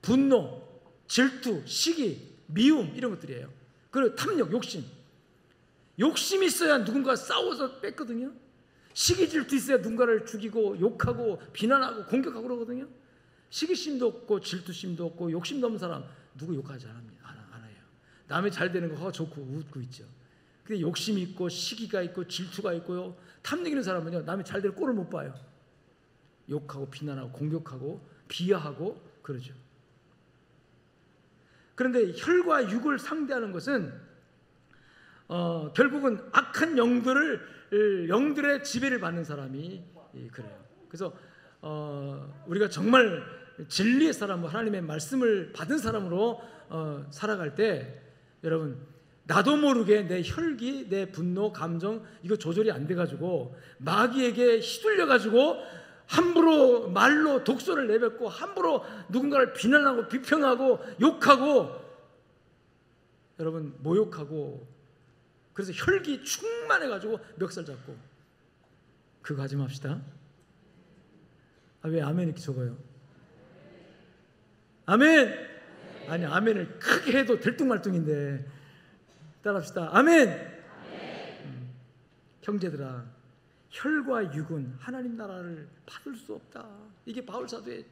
분노, 질투, 시기, 미움, 이런 것들이에요. 그리고 탐욕, 욕심이 있어야 누군가 싸워서 뺐거든요. 시기, 질투 있어야 누군가를 죽이고 욕하고 비난하고 공격하고 그러거든요. 시기심도 없고 질투심도 없고 욕심도 없는 사람 누구 욕하지 않아요. 남의 잘 되는 거 좋고 웃고 있죠. 근데 욕심이 있고 시기가 있고 질투가 있고요, 탐욕 있는 사람은요, 남의 잘 되는 꼴을 못 봐요. 욕하고 비난하고 공격하고 비하하고 그러죠. 그런데 혈과 육을 상대하는 것은 결국은 악한 영들의 지배를 받는 사람이 그래요. 그래서 우리가 정말 진리의 사람, 하나님의 말씀을 받은 사람으로 살아갈 때 여러분, 나도 모르게 내 혈기, 내 분노, 감정 이거 조절이 안 돼가지고 마귀에게 휘둘려가지고 함부로 말로 독소를 내뱉고 함부로 누군가를 비난하고 비평하고 욕하고 여러분 모욕하고, 그래서 혈기 충만해가지고 멱살 잡고 그거 하지 맙시다. 왜 아멘 이렇게 적어요? 아멘. 아니, 아멘을 크게 해도 들뚱말뚱인데 따라합시다. 아멘. 형제들아, 혈과 육은 하나님 나라를 받을 수 없다. 이게 바울 사도의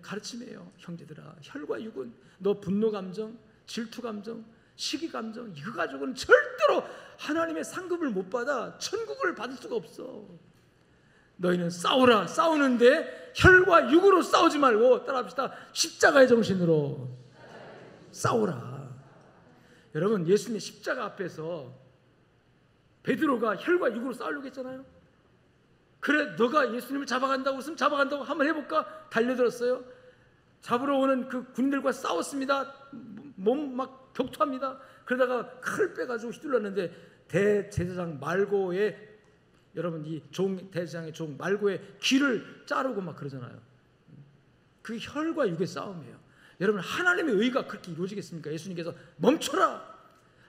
가르침이에요. 형제들아, 혈과 육은 너 분노 감정, 질투 감정, 시기 감정 이거 가지고는 절대로 하나님의 상급을 못 받아 천국을 받을 수가 없어. 너희는 싸우라. 싸우는데 혈과 육으로 싸우지 말고 따라합시다. 십자가의 정신으로 싸우라. 여러분, 예수님의 십자가 앞에서 베드로가 혈과 육으로 싸우려고 했잖아요. 그래, 너가 예수님을 잡아간다고 했으면 잡아간다고 한번 해볼까? 달려들었어요. 잡으러 오는 그 군인들과 싸웠습니다. 몸 막 격투합니다. 그러다가 칼을 빼가지고 휘둘렀는데 대제사장 말고의 여러분, 이 대제사장의 종 말고의 귀를 자르고 막 그러잖아요. 그게 혈과 육의 싸움이에요. 여러분, 하나님의 의가 그렇게 이루어지겠습니까? 예수님께서 멈춰라.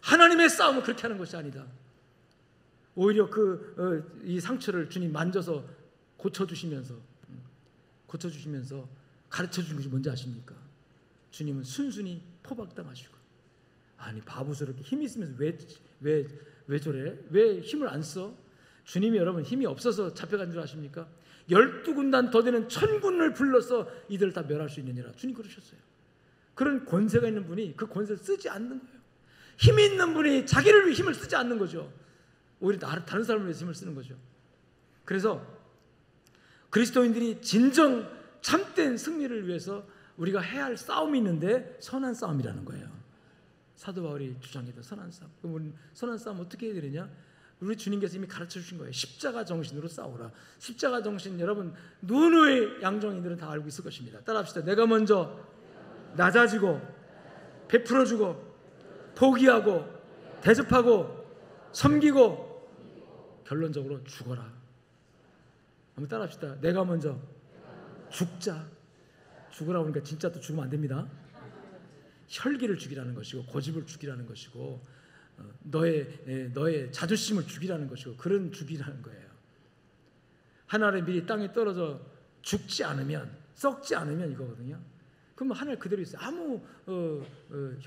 하나님의 싸움은 그렇게 하는 것이 아니다. 오히려 이 상처를 주님 만져서 고쳐주시면서 가르쳐주신 것이 뭔지 아십니까? 주님은 순순히 포박당하시고, 아니 바보스럽게 힘 있으면서 왜 저래? 왜 힘을 안 써? 주님이 여러분 힘이 없어서 잡혀간 줄 아십니까? 12군단 더 되는 1000군을 불러서 이들을 다 멸할 수 있느니라. 주님 그러셨어요. 그런 권세가 있는 분이 그 권세를 쓰지 않는 거예요. 힘이 있는 분이 자기를 위해 힘을 쓰지 않는 거죠. 오히려 다른 사람을 위해서 힘을 쓰는 거죠. 그래서 그리스도인들이 진정 참된 승리를 위해서 우리가 해야 할 싸움이 있는데 선한 싸움이라는 거예요. 사도 바울이 주장했던 선한 싸움. 그럼 우리는 선한 싸움 어떻게 해야 되느냐? 우리 주님께서 이미 가르쳐 주신 거예요. 십자가 정신으로 싸우라. 십자가 정신 여러분 누누이 양정인들은 다 알고 있을 것입니다. 따라합시다. 내가 먼저 낮아지고 베풀어주고 포기하고 대접하고 섬기고 결론적으로 죽어라. 한번 따라합시다. 내가 먼저 죽자. 죽으라 그러니까 진짜 또 죽으면 안 됩니다. 혈기를 죽이라는 것이고 고집을 죽이라는 것이고 너의 자존심을 죽이라는 것이고 그런 죽이라는 거예요. 하늘에 미리 땅에 떨어져 죽지 않으면 썩지 않으면 이거거든요. 그러면 하늘 그대로 있어요. 아무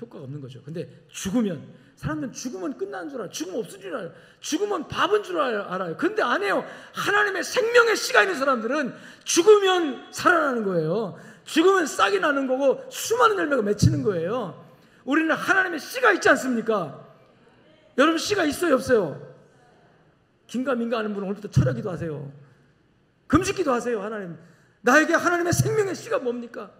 효과가 없는 거죠. 근데 죽으면 사람들은 죽으면 끝나는 줄 알아요. 죽으면 없을 줄 알아요. 죽으면 밥은 줄 알아요. 근데 안 해요. 하나님의 생명의 씨가 있는 사람들은 죽으면 살아나는 거예요. 죽으면 싹이 나는 거고 수많은 열매가 맺히는 거예요. 우리는 하나님의 씨가 있지 않습니까? 여러분 씨가 있어요 없어요? 긴가민가 하는 분은 오늘부터 철야기도 하세요. 금식기도 하세요. 하나님 나에게 하나님의 생명의 씨가 뭡니까?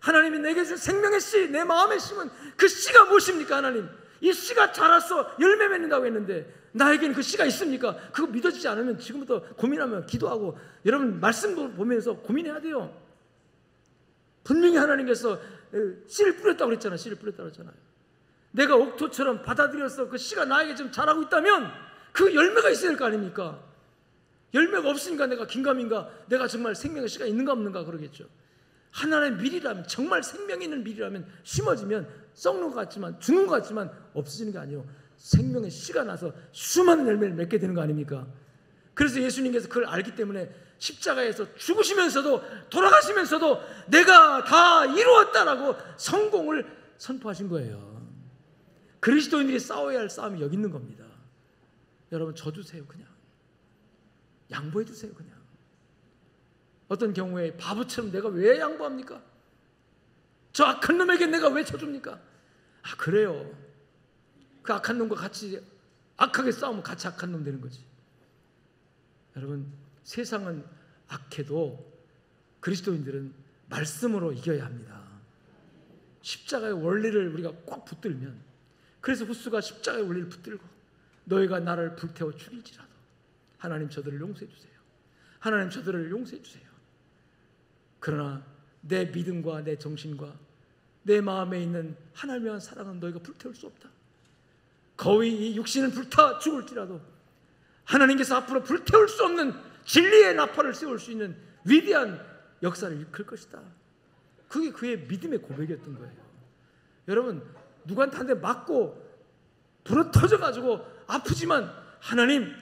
하나님이 내게 준 생명의 씨, 내 마음의 씨는 그 씨가 무엇입니까? 하나님 이 씨가 자라서 열매 맺는다고 했는데 나에게는 그 씨가 있습니까? 그거 믿어지지 않으면 지금부터 고민하면 기도하고 여러분 말씀 보면서 고민해야 돼요. 분명히 하나님께서 씨를 뿌렸다고 그랬잖아요. 씨를 뿌렸다고 그랬잖아요. 내가 옥토처럼 받아들여서 그 씨가 나에게 지금 자라고 있다면 그 열매가 있어야 될 거 아닙니까? 열매가 없으니까 내가 긴가민가 내가 정말 생명의 씨가 있는가 없는가 그러겠죠. 하나님의 밀이라면 정말 생명 있는 밀이라면 심어지면 썩는 것 같지만 죽는 것 같지만 없어지는 게 아니에요. 생명의 씨가 나서 수많은 열매를 맺게 되는 거 아닙니까? 그래서 예수님께서 그걸 알기 때문에 십자가에서 죽으시면서도 돌아가시면서도 내가 다 이루었다라고 성공을 선포하신 거예요. 그리스도인들이 싸워야 할 싸움이 여기 있는 겁니다. 여러분 져주세요. 그냥 양보해 주세요. 그냥 어떤 경우에 바보처럼 내가 왜 양보합니까? 저 악한 놈에게 내가 왜 쳐줍니까? 아 그래요. 그 악한 놈과 같이 악하게 싸우면 같이 악한 놈 되는 거지. 여러분 세상은 악해도 그리스도인들은 말씀으로 이겨야 합니다. 십자가의 원리를 우리가 꽉 붙들면 그래서 후스가 십자가의 원리를 붙들고 너희가 나를 불태워 죽일지라도 하나님 저들을 용서해 주세요. 하나님 저들을 용서해 주세요. 그러나 내 믿음과 내 정신과 내 마음에 있는 하나님에 대한 사랑은 너희가 불태울 수 없다. 거의 이 육신은 불타 죽을지라도 하나님께서 앞으로 불태울 수 없는 진리의 나팔을 세울 수 있는 위대한 역사를 일으킬 것이다. 그게 그의 믿음의 고백이었던 거예요. 여러분 누구한테 한 대 맞고 불어 터져가지고 아프지만 하나님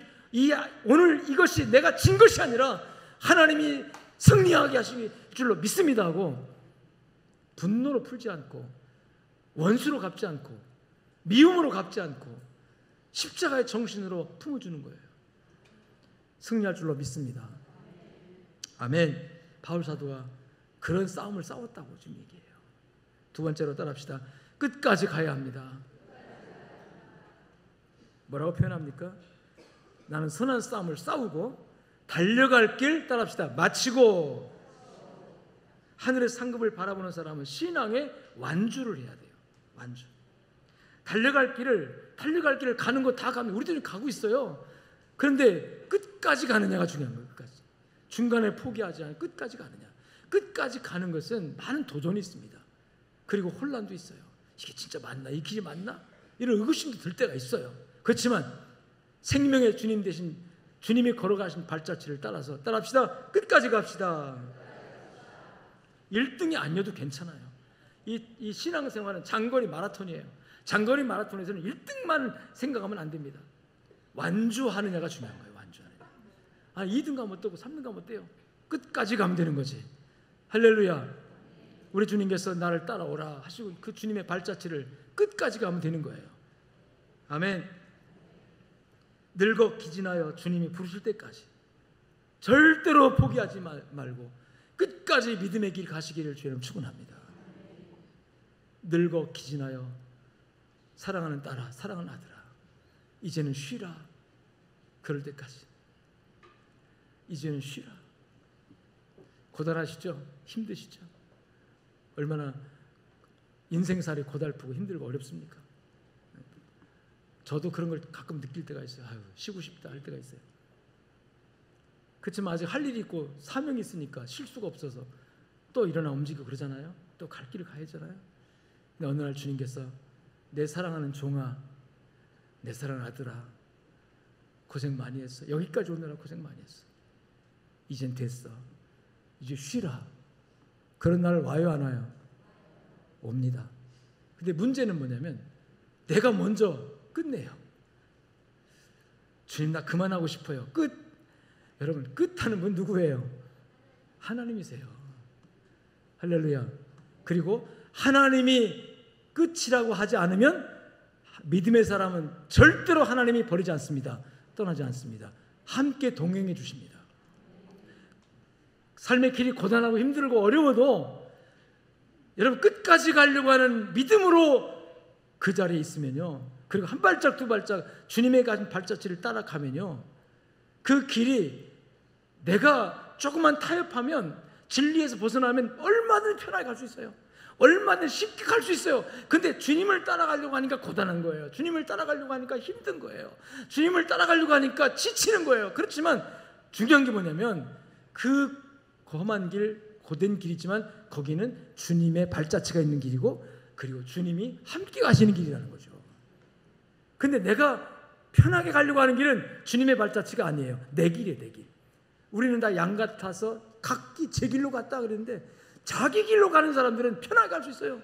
오늘 이것이 내가 진 것이 아니라 하나님이 승리하게 하실 줄로 믿습니다 하고 분노로 풀지 않고 원수로 갚지 않고 미움으로 갚지 않고 십자가의 정신으로 품어주는 거예요. 승리할 줄로 믿습니다. 아멘. 바울 사도가 그런 싸움을 싸웠다고 지금 얘기해요. 두 번째로 따라합시다. 끝까지 가야 합니다. 뭐라고 표현합니까? 나는 선한 싸움을 싸우고 달려갈 길 따라합시다. 마치고. 하늘의 상급을 바라보는 사람은 신앙의 완주를 해야 돼요. 완주. 달려갈 길을 가는 거 다 가면 우리들이 가고 있어요. 그런데 끝까지 가느냐가 중요한 거예요. 끝까지. 중간에 포기하지 않고 끝까지 가느냐. 끝까지 가는 것은 많은 도전이 있습니다. 그리고 혼란도 있어요. 이게 진짜 맞나? 이 길이 맞나? 이런 의구심도 들 때가 있어요. 그렇지만 생명의 주님 대신 주님이 걸어가신 발자취를 따라서 따라합시다. 끝까지 갑시다. 1등이 아니어도 괜찮아요. 이 신앙생활은 장거리 마라톤이에요. 장거리 마라톤에서는 1등만 생각하면 안 됩니다. 완주하느냐가 중요한 거예요. 완주하느냐. 2등 가면 어떠고 3등 가면 어때요? 끝까지 가면 되는 거지. 할렐루야. 우리 주님께서 나를 따라오라 하시고 그 주님의 발자취를 끝까지 가면 되는 거예요. 아멘. 늙어 기진하여 주님이 부르실 때까지 절대로 포기하지 말고 끝까지 믿음의 길 가시기를 주님 축원합니다. 늙어 기진하여 사랑하는 딸아, 사랑하는 아들아, 이제는 쉬라. 그럴 때까지 이제는 쉬라. 고단하시죠? 힘드시죠? 얼마나 인생살이 고달프고 힘들고 어렵습니까? 저도 그런 걸 가끔 느낄 때가 있어요. 아유, 쉬고 싶다 할 때가 있어요. 그렇지만 아직 할 일이 있고 사명이 있으니까 쉴 수가 없어서 또 일어나 움직이고 그러잖아요. 또 갈 길을 가야 하잖아요. 근데 어느 날 주님께서 내 사랑하는 종아, 내 사랑하는 아들아, 고생 많이 했어. 여기까지 오느라 고생 많이 했어. 이젠 됐어. 이제 쉬라. 그런 날 와요, 안 와요? 옵니다. 근데 문제는 뭐냐면 내가 먼저 끝내요. 주님, 나 그만하고 싶어요. 끝. 여러분, 끝하는 분 누구예요? 하나님이세요. 할렐루야. 그리고 하나님이 끝이라고 하지 않으면 믿음의 사람은 절대로 하나님이 버리지 않습니다. 떠나지 않습니다. 함께 동행해 주십니다. 삶의 길이 고단하고 힘들고 어려워도 여러분 끝까지 가려고 하는 믿음으로 그 자리에 있으면요, 그리고 한 발짝 두 발짝 주님의 가진 발자취를 따라가면요, 그 길이 내가 조금만 타협하면, 진리에서 벗어나면 얼마든지 편하게 갈 수 있어요. 얼마든지 쉽게 갈 수 있어요. 근데 주님을 따라가려고 하니까 고단한 거예요. 주님을 따라가려고 하니까 힘든 거예요. 주님을 따라가려고 하니까 지치는 거예요. 그렇지만 중요한 게 뭐냐면 그 험한 길, 고된 길이지만 거기는 주님의 발자취가 있는 길이고, 그리고 주님이 함께 가시는 길이라는 거죠. 근데 내가 편하게 가려고 하는 길은 주님의 발자취가 아니에요. 내 길이에요, 내 길. 우리는 다 양 같아서 각기 제 길로 갔다 그랬는데, 자기 길로 가는 사람들은 편하게 갈 수 있어요.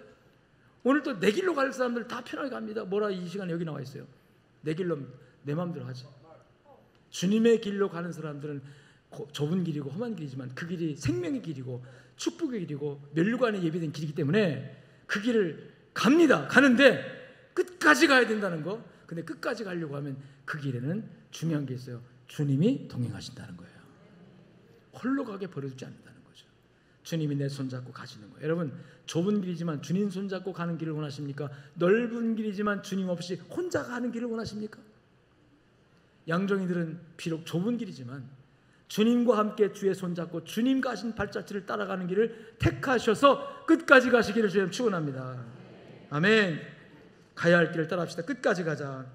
오늘 또 내 길로 갈 사람들 다 편하게 갑니다. 뭐라 이 시간에 여기 나와 있어요. 내 길로 내 마음대로 하지. 주님의 길로 가는 사람들은 좁은 길이고 험한 길이지만 그 길이 생명의 길이고 축복의 길이고 멸류관에 예비된 길이기 때문에 그 길을 갑니다. 가는데 끝까지 가야 된다는 거. 근데 끝까지 가려고 하면 그 길에는 중요한 게 있어요. 주님이 동행하신다는 거예요. 홀로 가게 버려두지 않는다는 거죠. 주님이 내 손잡고 가시는 거예요. 여러분, 좁은 길이지만 주님 손잡고 가는 길을 원하십니까? 넓은 길이지만 주님 없이 혼자 가는 길을 원하십니까? 양정이들은 비록 좁은 길이지만 주님과 함께 주의 손잡고 주님 가신 발자취를 따라가는 길을 택하셔서 끝까지 가시기를 주님 축원합니다. 아멘. 가야 할 길을 따라합시다. 끝까지 가자.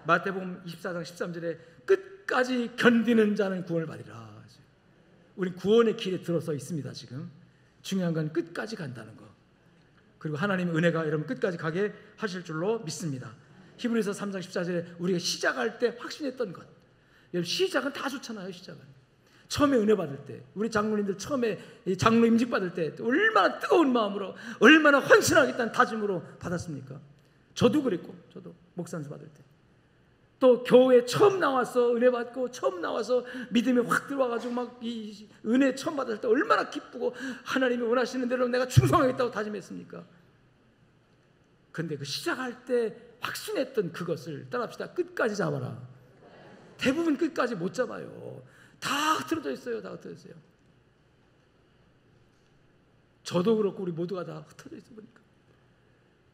마태복음 24장 13절에 끝까지 견디는 자는 구원을 받으리라. 우리 구원의 길에 들어서 있습니다. 지금 중요한 건 끝까지 간다는 거. 그리고 하나님의 은혜가 여러분 끝까지 가게 하실 줄로 믿습니다. 히브리서 3장 14절에 우리가 시작할 때 확신했던 것. 여러분, 시작은 다 좋잖아요. 시작은 처음에 은혜 받을 때, 우리 장로님들 처음에 장로 임직 받을 때 얼마나 뜨거운 마음으로, 얼마나 헌신하겠다는 다짐으로 받았습니까? 저도 그랬고, 저도 목산수 받을 때, 또 교회 처음 나와서 은혜 받고 처음 나와서 믿음이 확 들어와가지고 막 이 은혜 처음 받을 때 얼마나 기쁘고 하나님이 원하시는 대로 내가 충성하겠다고 다짐했습니까? 근데 그 시작할 때 확신했던 그것을 따라합시다. 끝까지 잡아라. 대부분 끝까지 못 잡아요. 다 흐트러져 있어요. 다 흐트러져 있어요. 저도 그렇고 우리 모두가 다 흩어져 있어 보니까.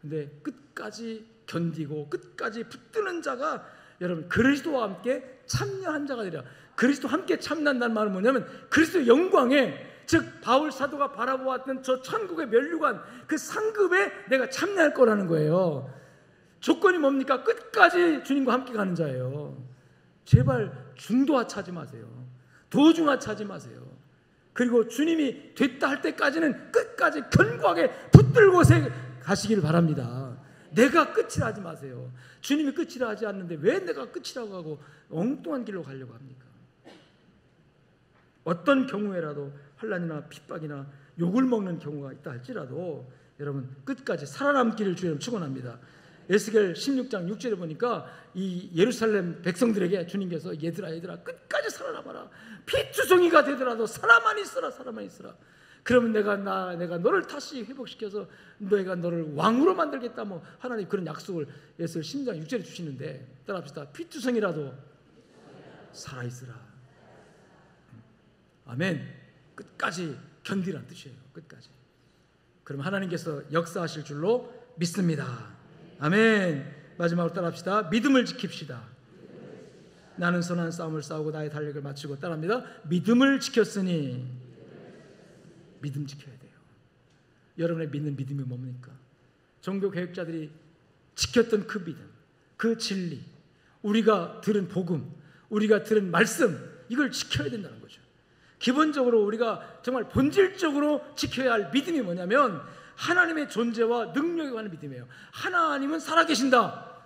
근데 끝까지 견디고 끝까지 붙드는 자가 여러분 그리스도와 함께 참여한 자가 되리라. 그리스도 함께 참여한다는 말은 뭐냐면 그리스도의 영광에, 즉 바울 사도가 바라보았던 저 천국의 면류관, 그 상급에 내가 참여할 거라는 거예요. 조건이 뭡니까? 끝까지 주님과 함께 가는 자예요. 제발 중도하차하지 마세요. 도중하차하지 마세요. 그리고 주님이 됐다 할 때까지는 끝까지 견고하게 붙들고 가시기를 바랍니다. 내가 끝이라 하지 마세요. 주님이 끝이라 하지 않는데 왜 내가 끝이라고 하고 엉뚱한 길로 가려고 합니까? 어떤 경우에라도 환난이나 핍박이나 욕을 먹는 경우가 있다 할지라도 여러분 끝까지 살아남기를 주님 축원합니다. 에스겔 16장 6절에 보니까 이 예루살렘 백성들에게 주님께서 얘들아 끝까지 살아남아라. 피투성이가 되더라도 살아만 있어라. 살아만 있어라. 그러면 내가 너를 다시 회복시켜서 내가 너를 왕으로 만들겠다. 뭐 하나님 그런 약속을 예수를 10장 6절에 주시는데 따라합시다. 피투성이라도 살아있으라. 아멘. 끝까지 견디란 뜻이에요. 끝까지. 그럼 하나님께서 역사하실 줄로 믿습니다. 아멘. 마지막으로 따라합시다. 믿음을 지킵시다. 나는 선한 싸움을 싸우고 나의 달력을 마치고 따라합니다. 믿음을 지켰으니. 믿음 지켜야 돼요. 여러분의 믿는 믿음이 뭡니까? 종교 개혁자들이 지켰던 그 믿음, 그 진리, 우리가 들은 복음, 우리가 들은 말씀, 이걸 지켜야 된다는 거죠. 기본적으로 우리가 정말 본질적으로 지켜야 할 믿음이 뭐냐면 하나님의 존재와 능력에 관한 믿음이에요. 하나님은 살아계신다.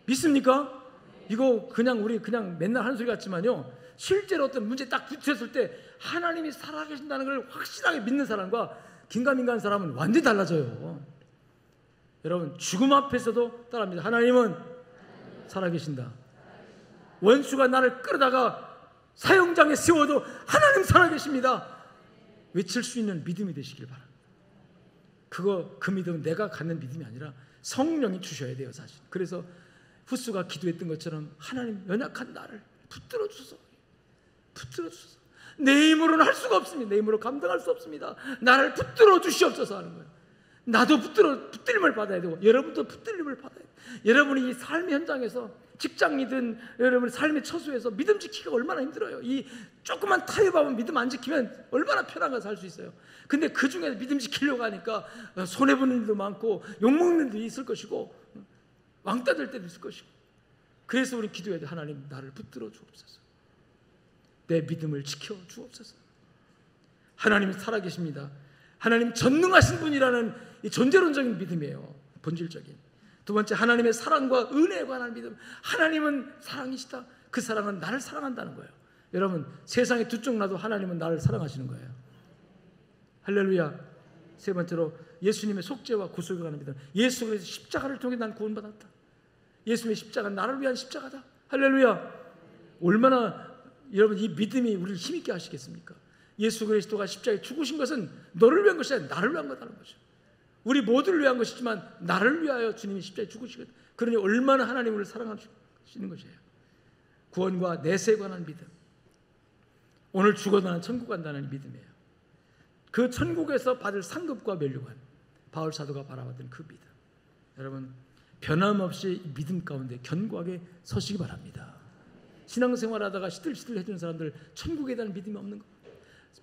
믿습니까? 이거 우리 맨날 하는 소리 같지만요, 실제로 어떤 문제 딱 붙였을 때 하나님이 살아계신다는 걸 확실하게 믿는 사람과 긴가민가한 사람은 완전히 달라져요. 여러분, 죽음 앞에서도 따라합니다. 하나님은 살아계신다. 원수가 나를 끌어다가 사형장에 세워도 하나님 살아계십니다. 외칠 수 있는 믿음이 되시길 바랍니다. 그 믿음은 내가 갖는 믿음이 아니라 성령이 주셔야 돼요, 사실. 그래서 후스가 기도했던 것처럼 하나님, 연약한 나를 붙들어 주소서. 내 힘으로는 할 수가 없습니다. 내 힘으로 감당할 수 없습니다. 나를 붙들어 주시옵소서 하는 거예요. 나도 붙들림을 받아야 되고 여러분도 붙들림을 받아야 돼요. 여러분이 이 삶의 현장에서 직장이든 여러분의 삶의 처소에서 믿음 지키기가 얼마나 힘들어요. 이 조그만 타협하면 믿음 안 지키면 얼마나 편안하게 살 수 있어요. 근데 그 중에 믿음 지키려고 하니까 손해보는 일도 많고 욕먹는 일도 있을 것이고 왕따 될 때도 있을 것이고, 그래서 우리 기도해야 돼. 하나님, 나를 붙들어 주옵소서. 내 믿음을 지켜 주옵소서. 하나님이 살아계십니다. 하나님 전능하신 분이라는 이 존재론적인 믿음이에요. 본질적인. 두 번째, 하나님의 사랑과 은혜에 관한 믿음. 하나님은 사랑이시다. 그 사랑은 나를 사랑한다는 거예요. 여러분, 세상에 두 쪽 나도 하나님은 나를 사랑하시는 거예요. 할렐루야. 세 번째로, 예수님의 속죄와 구속에 관한 믿음. 예수 그리스도 십자가를 통해 난 구원받았다. 예수님의 십자가는 나를 위한 십자가다. 할렐루야. 얼마나 여러분 이 믿음이 우리를 힘있게 하시겠습니까? 예수 그리스도가 십자가에 죽으신 것은 너를 위한 것이 아니라 나를 위한 거다는 거죠. 우리 모두를 위한 것이지만 나를 위하여 주님이 십자가에 죽으시거든. 그러니 얼마나 하나님을 사랑하시는 것이에요. 구원과 내세에 관한 믿음. 오늘 죽어도 나는 천국 간다는 믿음이에요. 그 천국에서 받을 상급과 면류관, 바울 사도가 바라봤던 그 믿음. 여러분, 변함없이 믿음 가운데 견고하게 서시기 바랍니다. 신앙생활하다가 시들시들 해주는 사람들 천국에 대한 믿음이 없는 거예요.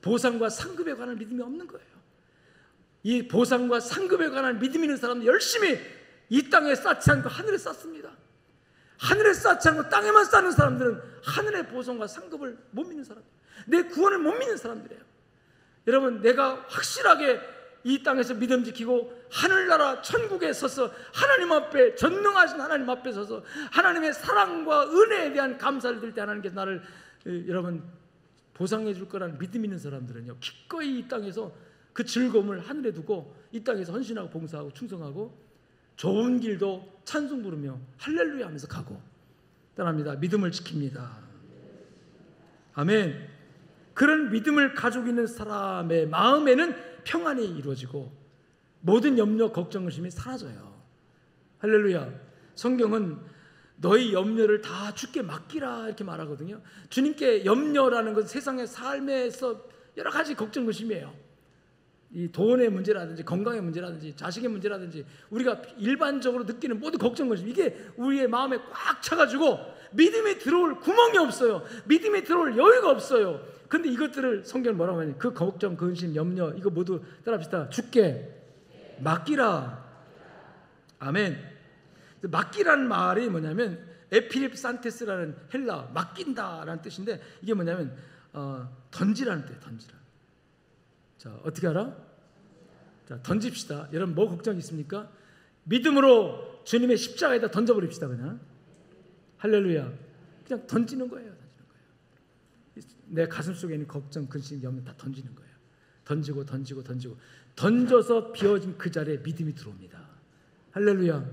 보상과 상급에 관한 믿음이 없는 거예요. 이 보상과 상급에 관한 믿음이 있는 사람은 열심히 이 땅에 쌓지 않고 하늘에 쌓습니다. 하늘에 쌓지 않고 땅에만 쌓는 사람들은 하늘의 보상과 상급을 못 믿는 사람, 내 구원을 못 믿는 사람들이에요. 여러분, 내가 확실하게 이 땅에서 믿음 지키고 하늘나라 천국에 서서 하나님 앞에, 전능하신 하나님 앞에 서서 하나님의 사랑과 은혜에 대한 감사를 드릴 때 하나님께서 나를 여러분 보상해 줄 거라는 믿음 있는 사람들은요, 기꺼이 이 땅에서 그 즐거움을 하늘에 두고 이 땅에서 헌신하고 봉사하고 충성하고 좋은 길도 찬송 부르며 할렐루야 하면서 가고 떠납니다. 믿음을 지킵니다. 아멘. 그런 믿음을 가지고 있는 사람의 마음에는 평안이 이루어지고 모든 염려, 걱정, 의심이 사라져요. 할렐루야. 성경은 너희 염려를 다 주께 맡기라 이렇게 말하거든요. 주님께 염려라는 건 세상의 삶에서 여러 가지 걱정, 의심이에요. 이 돈의 문제라든지 건강의 문제라든지 자식의 문제라든지 우리가 일반적으로 느끼는 모든 걱정, 의심, 이게 우리의 마음에 꽉 차가지고 믿음이 들어올 구멍이 없어요. 믿음이 들어올 여유가 없어요. 근데 이것들을 성경은 뭐라고 하냐? 그 걱정, 근심, 염려 이거 모두 따라합시다. 주께 맡기라. 아멘. 맡기라는 말이 뭐냐면 에피립산테스라는 헬라 맡긴다라는 뜻인데 이게 뭐냐면 던지라는 뜻이에요. 던지라. 자, 어떻게 알아? 자, 던집시다. 여러분 뭐 걱정 있습니까? 믿음으로 주님의 십자가에다 던져버립시다. 그냥 할렐루야. 그냥 던지는 거예요. 내 가슴 속에 있는 걱정, 근심, 염려 다 던지는 거예요. 던지고 던져서 비워진 그 자리에 믿음이 들어옵니다. 할렐루야.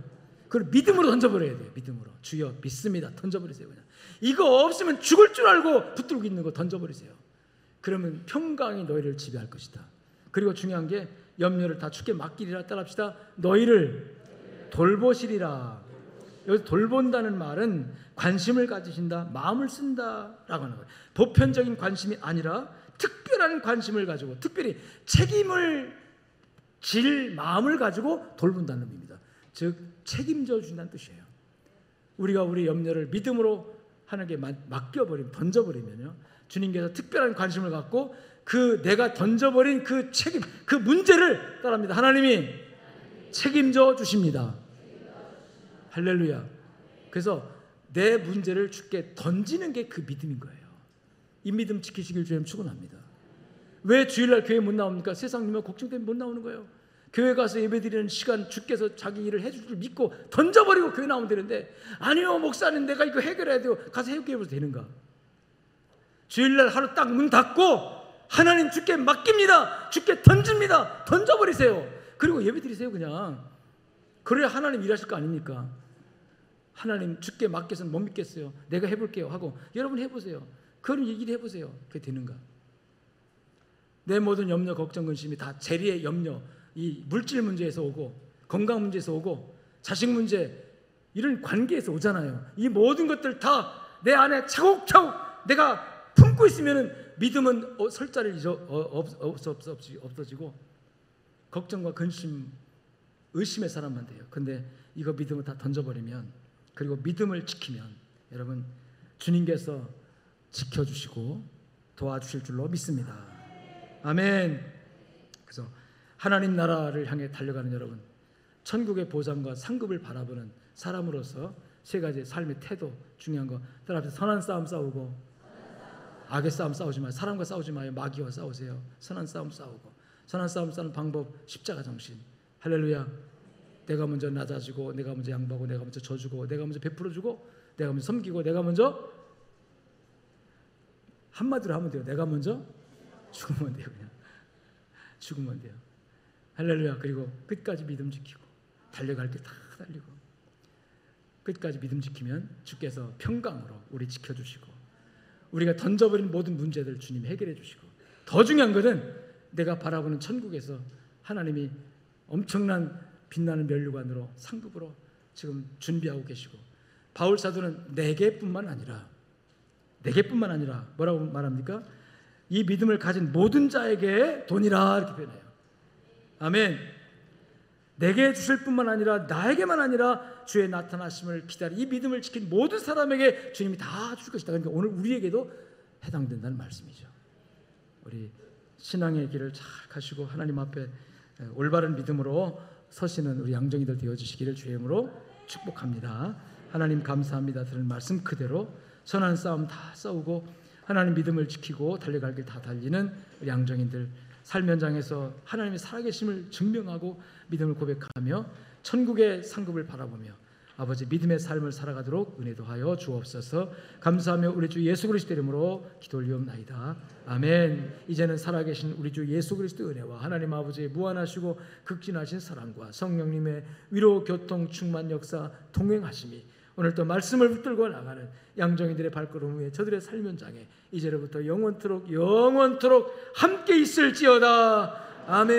그걸 믿음으로 던져버려야 돼요. 믿음으로. 주여 믿습니다. 던져버리세요. 그냥 이거 없으면 죽을 줄 알고 붙들고 있는 거 던져버리세요. 그러면 평강이 너희를 지배할 것이다. 그리고 중요한 게 염려를 다 주께 맡기리라. 따라합시다. 너희를 돌보시리라. 여기서 돌본다는 말은 관심을 가지신다, 마음을 쓴다라고 하는 거예요. 보편적인 관심이 아니라 특별한 관심을 가지고 특별히 책임을 질 마음을 가지고 돌본다는 의미입니다. 즉 책임져 준다는 뜻이에요. 우리가 우리 염려를 믿음으로 하나님께 맡겨버리면, 던져버리면요, 주님께서 특별한 관심을 갖고 그 내가 던져버린 그 책임, 그 문제를 따라합니다. 하나님이 책임져 주십니다. 할렐루야. 그래서 내 문제를 주께 던지는 게 그 믿음인 거예요. 이 믿음 지키시길 주님 축원합니다. 왜 주일날 교회 못 나옵니까? 세상 일만 걱정 때문에 못 나오는 거예요. 교회 가서 예배드리는 시간 주께서 자기 일을 해줄 줄 믿고 던져버리고 교회 나오면 되는데, 아니요 목사님 내가 이거 해결해야 돼요. 가서 해결해서 되는가? 주일날 하루 딱 문 닫고 하나님 주께 맡깁니다. 주께 던집니다. 던져버리세요. 그리고 예배드리세요. 그냥 그래야 하나님 일하실 거 아닙니까? 하나님 주께 맡겨서는 못 믿겠어요. 내가 해볼게요 하고 여러분 해보세요. 그런 얘기를 해보세요. 그게 되는가? 내 모든 염려, 걱정, 근심이 다 재리의 염려, 이 물질 문제에서 오고 건강 문제에서 오고 자식 문제, 이런 관계에서 오잖아요. 이 모든 것들 다 내 안에 차곡차곡 내가 품고 있으면 믿음은 설 자리를 없어지고 걱정과 근심, 의심의 사람만 돼요. 근데 이거 믿음을 다 던져버리면, 그리고 믿음을 지키면 여러분 주님께서 지켜주시고 도와주실 줄로 믿습니다. 아멘. 그래서 하나님 나라를 향해 달려가는 여러분, 천국의 보상과 상급을 바라보는 사람으로서 세 가지 삶의 태도, 중요한 거. 따라합시다. 선한 싸움 싸우고, 악의 싸움 싸우지 마요. 사람과 싸우지 마요. 마귀와 싸우세요. 선한 싸움 싸우고. 선한 싸움 싸우는 방법, 십자가 정신. 할렐루야. 내가 먼저 낮아지고, 내가 먼저 양보하고, 내가 먼저 져주고, 내가 먼저 베풀어주고, 내가 먼저 섬기고, 내가 먼저, 한마디로 하면 돼요. 내가 먼저 죽으면 돼요. 그냥 죽으면 돼요. 할렐루야. 그리고 끝까지 믿음 지키고, 달려갈 게 다 달리고, 끝까지 믿음 지키면 주께서 평강으로 우리 지켜주시고, 우리가 던져버린 모든 문제들 주님이 해결해 주시고, 더 중요한 것은 내가 바라보는 천국에서 하나님이 엄청난 빛나는 면류관으로 상급으로 지금 준비하고 계시고, 바울 사도는 내게뿐만 아니라 뭐라고 말합니까? 이 믿음을 가진 모든 자에게 돈이라, 이렇게 표현해요. 아멘. 내게 주실 뿐만 아니라 나에게만 아니라 주의 나타나심을 기다리 이 믿음을 지킨 모든 사람에게 주님이 다 줄 것이다. 그러니까 오늘 우리에게도 해당된다는 말씀이죠. 우리 신앙의 길을 잘 가시고 하나님 앞에 올바른 믿음으로 서시는 우리 양정이들 되어주시기를 주의 이름으로 축복합니다. 하나님 감사합니다. 들은 말씀 그대로 선한 싸움 다 싸우고 하나님 믿음을 지키고 달려갈 길 다 달리는 우리 양정인들, 삶 현장에서 하나님의 살아계심을 증명하고 믿음을 고백하며 천국의 상급을 바라보며 아버지 믿음의 삶을 살아가도록 은혜도 하여 주옵소서. 감사하며 우리 주 예수 그리스도 이름으로 기도 올리옵나이다. 아멘. 이제는 살아계신 우리 주 예수 그리스도 은혜와 하나님 아버지의 무한하시고 극진하신 사랑과 성령님의 위로 교통 충만 역사 동행하심이 오늘 또 말씀을 붙들고 나가는 양정이들의 발걸음 위에 저들의 삶 현장에 이제로부터 영원토록 함께 있을지어다. 아멘.